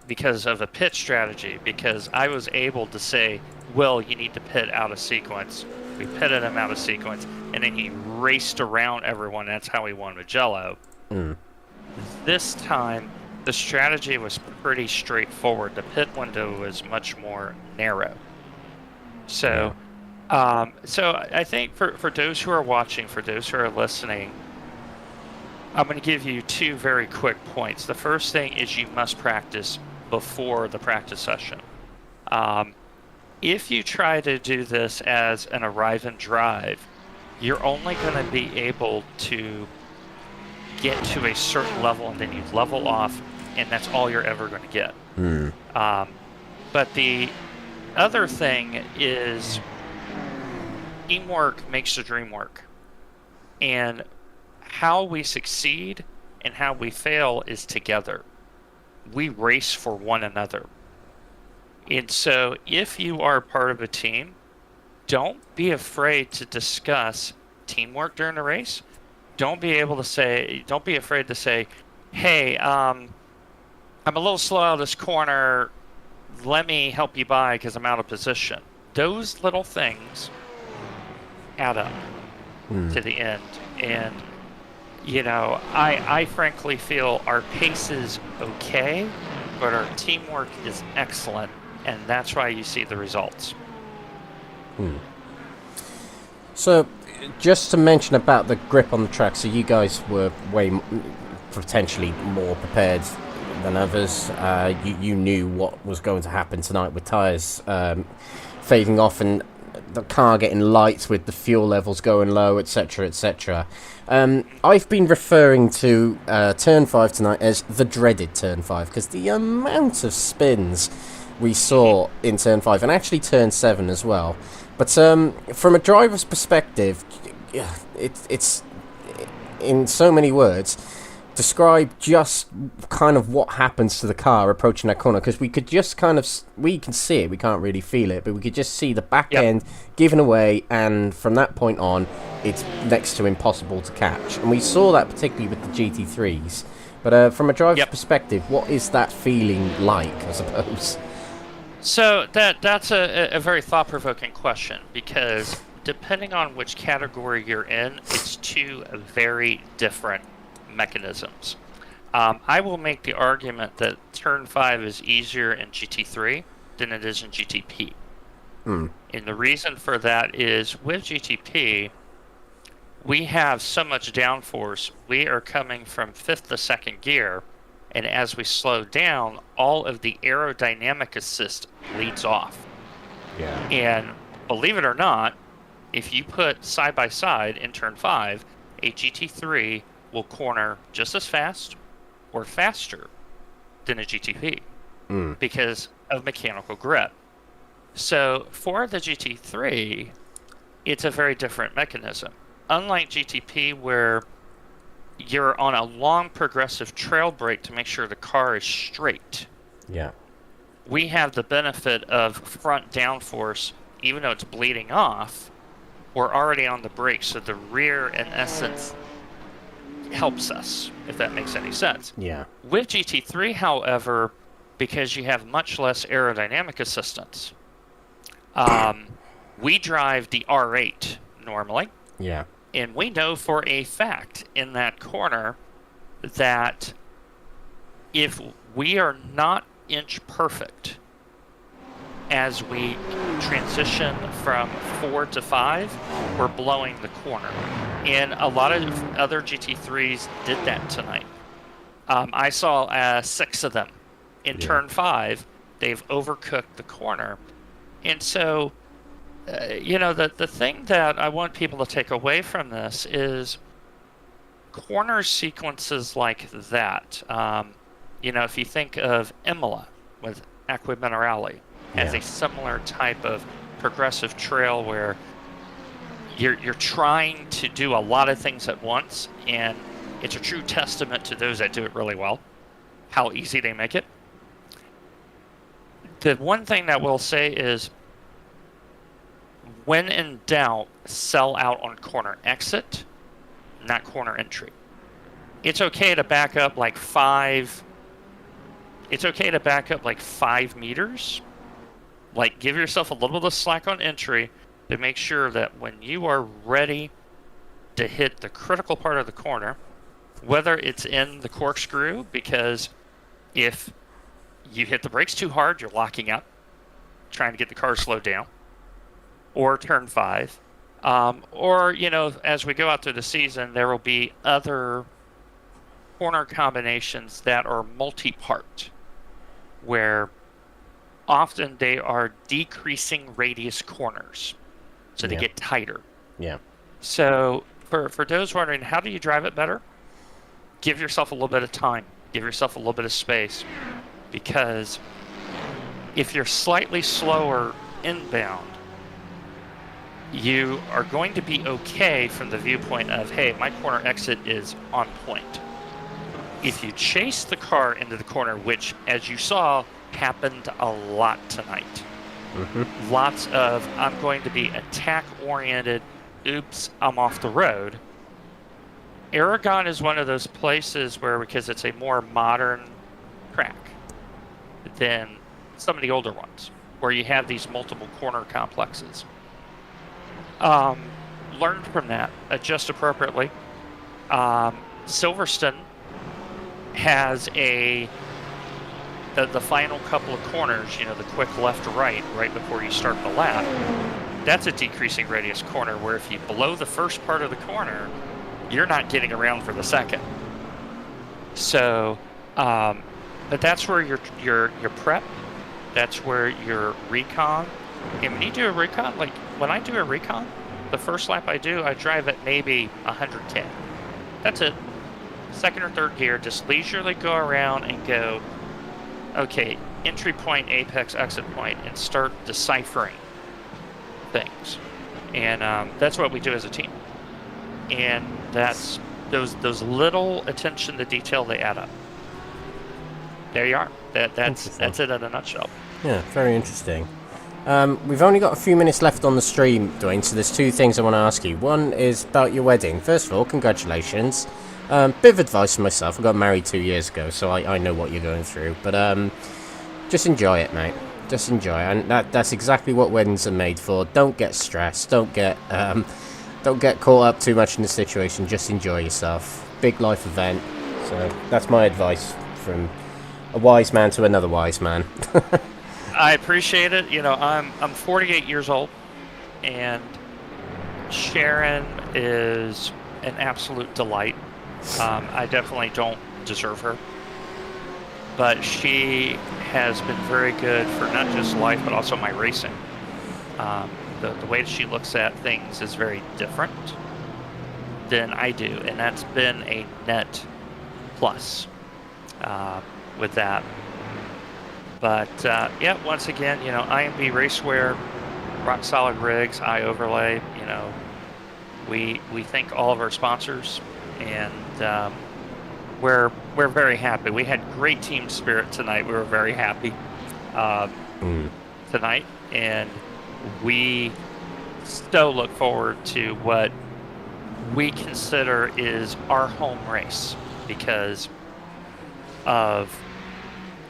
because of a pit strategy, because I was able to say, Will, you need to pit out of sequence. We pitted him out of sequence, and then he raced around everyone. That's how he won Mugello. This time, the strategy was pretty straightforward. The pit window was much more narrow. So, so I think for those who are watching, for those who are listening, I'm going to give you two very quick points. The first thing is you must practice before the practice session. If you try to do this as an arrive and drive, you're only going to be able to get to a certain level, and then you level off, and that's all you're ever going to get. But the other thing is teamwork makes the dream work. And how we succeed and how we fail is together. We race for one another. And so if you are part of a team, don't be afraid to discuss teamwork during the race. Don't be afraid to say, hey, I'm a little slow out of this corner. Let me help you by because I'm out of position. Those little things add up to the end. And, you know, I frankly feel our pace is okay, but our teamwork is excellent. And that's why you see the results. So, just to mention about the grip on the track, so you guys were potentially more prepared than others. You knew what was going to happen tonight with tyres fading off and the car getting light with the fuel levels going low, etc., etc. I've been referring to Turn 5 tonight as the dreaded Turn 5 because the amount of spins we saw in Turn 5 and actually Turn 7 as well. But from a driver's perspective, it's in so many words, describe just kind of what happens to the car approaching that corner, because we could just we can see it, we can't really feel it, but we could just see the back end giving away, and from that point on, it's next to impossible to catch. And we saw that particularly with the GT3s. But from a driver's perspective, what is that feeling like, I suppose? So that's a very thought-provoking question, because depending on which category you're in, it's two very different mechanisms. I will make the argument that Turn 5 is easier in GT3 than it is in GTP. And the reason for that is with GTP, we have so much downforce. We are coming from 5th to 2nd gear, and as we slow down, all of the aerodynamic assist leads off. And believe it or not, if you put side by side in Turn 5, a GT3 will corner just as fast or faster than a GTP because of mechanical grip. So for the GT3, it's a very different mechanism. Unlike GTP, where you're on a long progressive trail brake to make sure the car is straight. We have the benefit of front downforce, even though it's bleeding off, we're already on the brake, so the rear, in essence, helps us, if that makes any sense. With GT3, however, because you have much less aerodynamic assistance, we drive the R8 normally. And we know for a fact in that corner that if we are not inch perfect as we transition from 4 to 5, we're blowing the corner. And a lot of other GT3s did that tonight. I saw 6 of them in Turn 5. They've overcooked the corner. And so, you know, the thing that I want people to take away from this is corner sequences like that. You know, if you think of Imola with Acqua Minerale, has a similar type of progressive trail where you're trying to do a lot of things at once, and it's a true testament to those that do it really well, how easy they make it. The one thing that we'll say is, when in doubt, sell out on corner exit, not corner entry. It's okay to back up like 5. It's okay to back up like 5 meters. Like, give yourself a little bit of slack on entry to make sure that when you are ready to hit the critical part of the corner, whether it's in the corkscrew, because if you hit the brakes too hard, you're locking up, trying to get the car slowed down, or turn 5. Or, you know, as we go out through the season, there will be other corner combinations that are multi-part, where often they are decreasing radius corners, so they get tighter. Yeah. So for those wondering, how do you drive it better? Give yourself a little bit of time. Give yourself a little bit of space. Because if you're slightly slower inbound, you are going to be okay from the viewpoint of, hey, my corner exit is on point. If you chase the car into the corner, which, as you saw, happened a lot tonight. Mm-hmm. Lots of, I'm going to be attack-oriented, oops, I'm off the road. Aragon is one of those places where, because it's a more modern track than some of the older ones, where you have these multiple corner complexes. Learn from that, adjust appropriately. Silverstone has the final couple of corners, you know, the quick left to right before you start the lap. That's a decreasing radius corner, where if you blow the first part of the corner, you're not getting around for the second. So, but that's where your prep, that's where your recon. And when you do a recon, like when I do a recon, the first lap I drive at maybe 110. That's it. Second or third gear, just leisurely go around and go, okay, entry point, apex, exit point, and start deciphering things. And that's what we do as a team. And that's those little attention to detail, they add up. There you are. That's it in a nutshell. Yeah, very interesting. We've only got a few minutes left on the stream, Dwayne, so there's 2 things I want to ask you. One is about your wedding. First of all, congratulations. Bit of advice for myself. I got married 2 years ago, so I know what you're going through. But just enjoy it, mate. Just enjoy it. And that's exactly what weddings are made for. Don't get stressed. Don't get caught up too much in the situation. Just enjoy yourself. Big life event. So that's my advice from a wise man to another wise man. I appreciate it. You know, I'm 48 years old, and Sharon is an absolute delight. I definitely don't deserve her, but she has been very good for not just life, but also my racing. The way that she looks at things is very different than I do, and that's been a net plus with that. But yeah, once again, you know, IMB Racewear, rock solid rigs, eye overlay. You know, we thank all of our sponsors, and we're very happy. We had great team spirit tonight. We were very happy tonight, and we so look forward to what we consider is our home race, because of,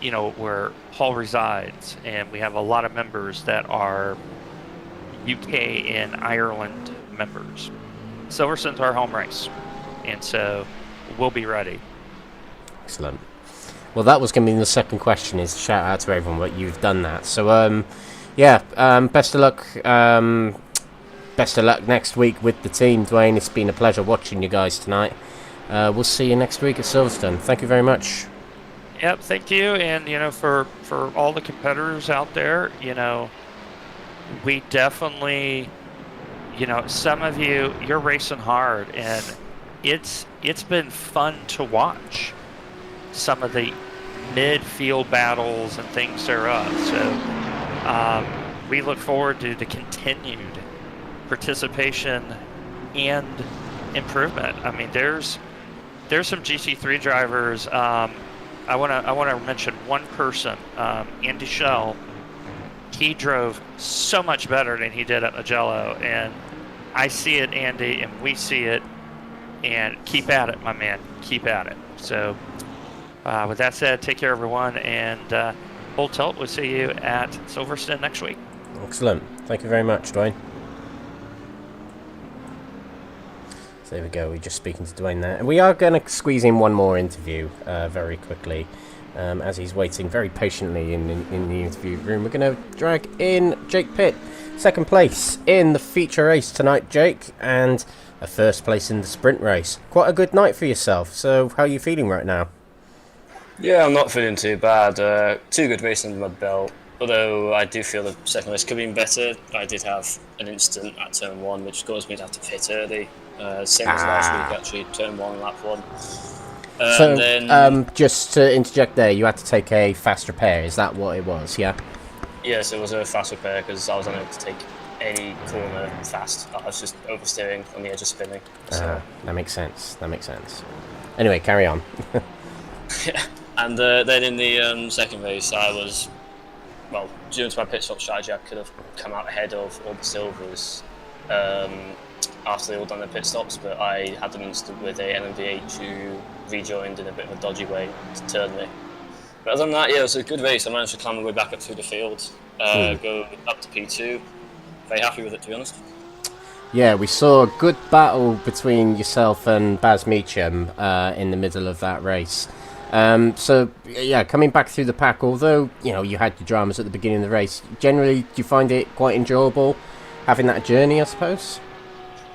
you know, where Paul resides, and we have a lot of members that are UK and Ireland members. Silverstone's our home race, and so we'll be ready. Excellent. Well, that was going to be the second question, is shout out to everyone, but you've done that. So, yeah, best of luck. Best of luck next week with the team, Dwayne. It's been a pleasure watching you guys tonight. We'll see you next week at Silverstone. Thank you very much. Yep, thank you. And, you know, for all the competitors out there, you know, we definitely, you know, some of you, you're racing hard, and it's been fun to watch some of the midfield battles and things thereof. So, we look forward to the continued participation and improvement. I mean, there's some GT3 drivers. I want to mention one person, Andy Schell. He drove so much better than he did at Magello, and I see it, Andy, and we see it. And keep at it, my man. Keep at it. So, with that said, take care, everyone, and hold tilt. We'll see you at Silverstone next week. Excellent. Thank you very much, Dwayne. So there we go. We're just speaking to Dwayne there. And we are going to squeeze in one more interview very quickly. As he's waiting very patiently in the interview room, we're going to drag in Jake Pitt. Second place in the feature race tonight, Jake. And a first place in the sprint race. Quite a good night for yourself. So how are you feeling right now? Yeah, I'm not feeling too bad. 2 good races under my belt. Although I do feel the second race could have been better. I did have an incident at turn 1 which caused me to have to pit early. Same as last week actually, turn 1 lap 1. So, then, just to interject there, you had to take a fast repair. Is that what it was? Yeah. yes, it was a fast repair because I was unable to take any corner fast. I was just oversteering on the edge of spinning. So. That makes sense. That makes sense. Anyway, carry on. Yeah, and then in the second race, I was, well, due to my pit stop strategy, I could have come out ahead of all the Silvers after they all done their pit stops, but I had an incident with a NMDH who rejoined in a bit of a dodgy way to turn me. But other than that, yeah, it was a good race. I managed to climb my way back up through the field, go up to P2. Very happy with it, to be honest. Yeah, we saw a good battle between yourself and Baz Meacham in the middle of that race. So, yeah, coming back through the pack, although, you know, you had your dramas at the beginning of the race, generally, do you find it quite enjoyable, having that journey, I suppose?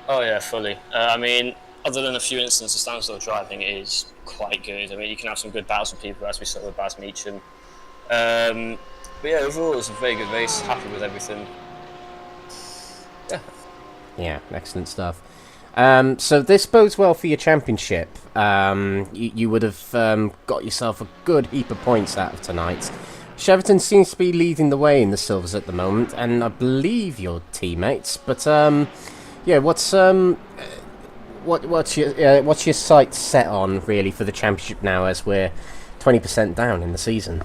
Oh, yeah, fully. I mean, other than a few instances of standstill driving, it is quite good. I mean, you can have some good battles with people, as we saw with Baz Meacham. But yeah, overall, it was a very good race. Happy with everything. Yeah. Yeah, excellent stuff. So this bodes well for your championship. You would have got yourself a good heap of points out of tonight. Cheverton seems to be leading the way in the Silvers at the moment, and I believe your teammates. But yeah, what's your sights set on really for the championship now, as we're 20% down in the season?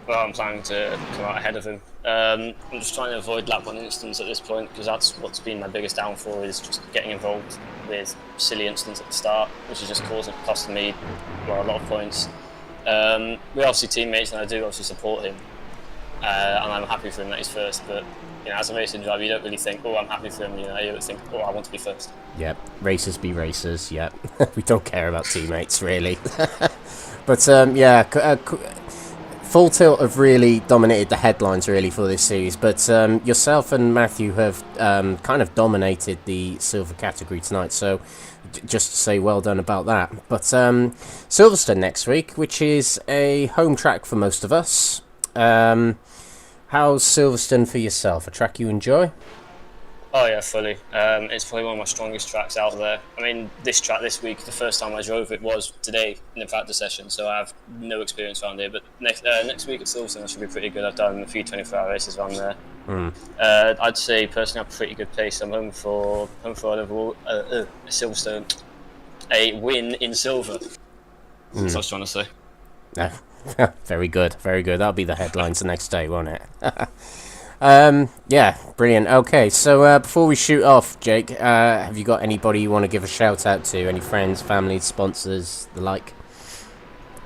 Well, I'm planning to come out ahead of him. I'm just trying to avoid lap 1 incidents at this point, because that's what's been my biggest downfall, is just getting involved with silly incidents at the start, which is just costing me, well, a lot of points. We're obviously teammates, and I do obviously support him, and I'm happy for him that he's first. But you know, as a racing driver, you don't really think, "Oh, I'm happy for him." You know, you don't think, "Oh, I want to be first." Yep, racers be racers. Yep, we don't care about teammates really. But yeah. Full Tilt have really dominated the headlines really for this series, but yourself and Matthew have kind of dominated the silver category tonight, so just to say well done about that. But Silverstone next week, which is a home track for most of us. How's Silverstone for yourself? A track you enjoy? Oh yeah, fully. It's probably one of my strongest tracks out there. I mean, this track this week, the first time I drove it was today in the practice session, so I have no experience around here. But next week at Silverstone, I should be pretty good. I've done a few 24-hour races around there. I'd say personally, I'm pretty good pace. I'm home for overall Silverstone, a win in silver. That's what I was trying to say. Very good, very good. That'll be the headlines the next day, won't it? Yeah, brilliant. Okay, so before we shoot off, Jake, have you got anybody you want to give a shout out to? Any friends, family, sponsors, the like?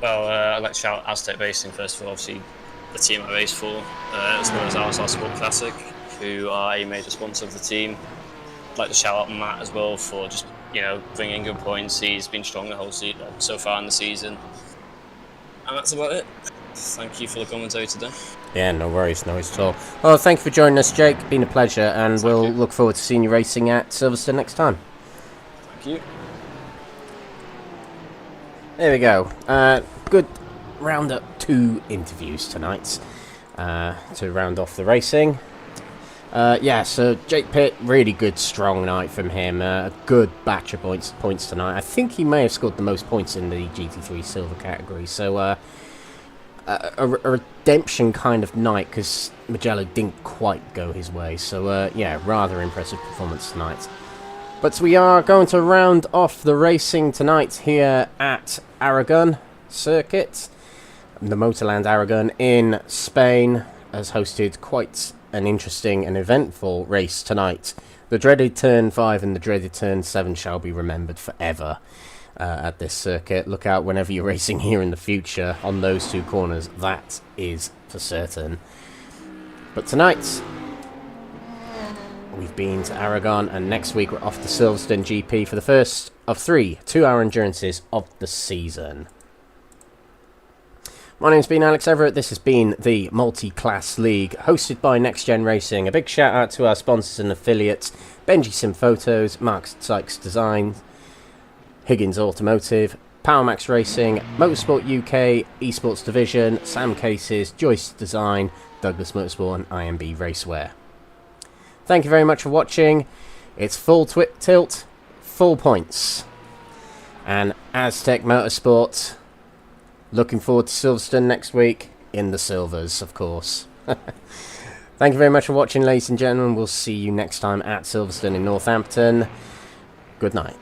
Well, I'd like to shout out Aztec Racing first of all, obviously the team I race for, as well as RSR Sport Classic, who are a major sponsor of the team. I'd like to shout out Matt as well for just, you know, bringing good points. He's been strong the whole so far in the season, and that's about it. Thank you for the commentary today. Yeah, no worries at all. Well, thank you for joining us, Jake. Been a pleasure, and we'll look forward to seeing you racing at Silverstone next time. Thank you. There we go. Good round-up 2 interviews tonight to round off the racing. Yeah, so Jake Pitt, really good, strong night from him. A good batch of points tonight. I think he may have scored the most points in the GT3 Silver category. So a redemption kind of night, because Mugello didn't quite go his way. So, yeah, rather impressive performance tonight. But we are going to round off the racing tonight here at Aragon circuit. The Motorland Aragon in Spain has hosted quite an interesting and eventful race tonight. The dreaded Turn 5 and the dreaded Turn 7 shall be remembered forever at this circuit. Look out whenever you're racing here in the future on those two corners, that is for certain. But tonight, we've been to Aragon, and next week we're off to Silverstone GP for the first of 3 2-hour endurances of the season. My name's been Alex Everett. This has been the Multi-Class League, hosted by NXTGEN Racing. A big shout out to our sponsors and affiliates: Benji Sim Photos, Mark Sykes Design, Higgins Automotive, PowerMax Racing, Motorsport UK, Esports Division, Sam Cases, Joyce Design, Douglas Motorsport, and IMB Racewear. Thank you very much for watching. It's full tilt, full points. And Aztec Motorsport, looking forward to Silverstone next week, in the silvers, of course. Thank you very much for watching, ladies and gentlemen. We'll see you next time at Silverstone in Northampton. Good night.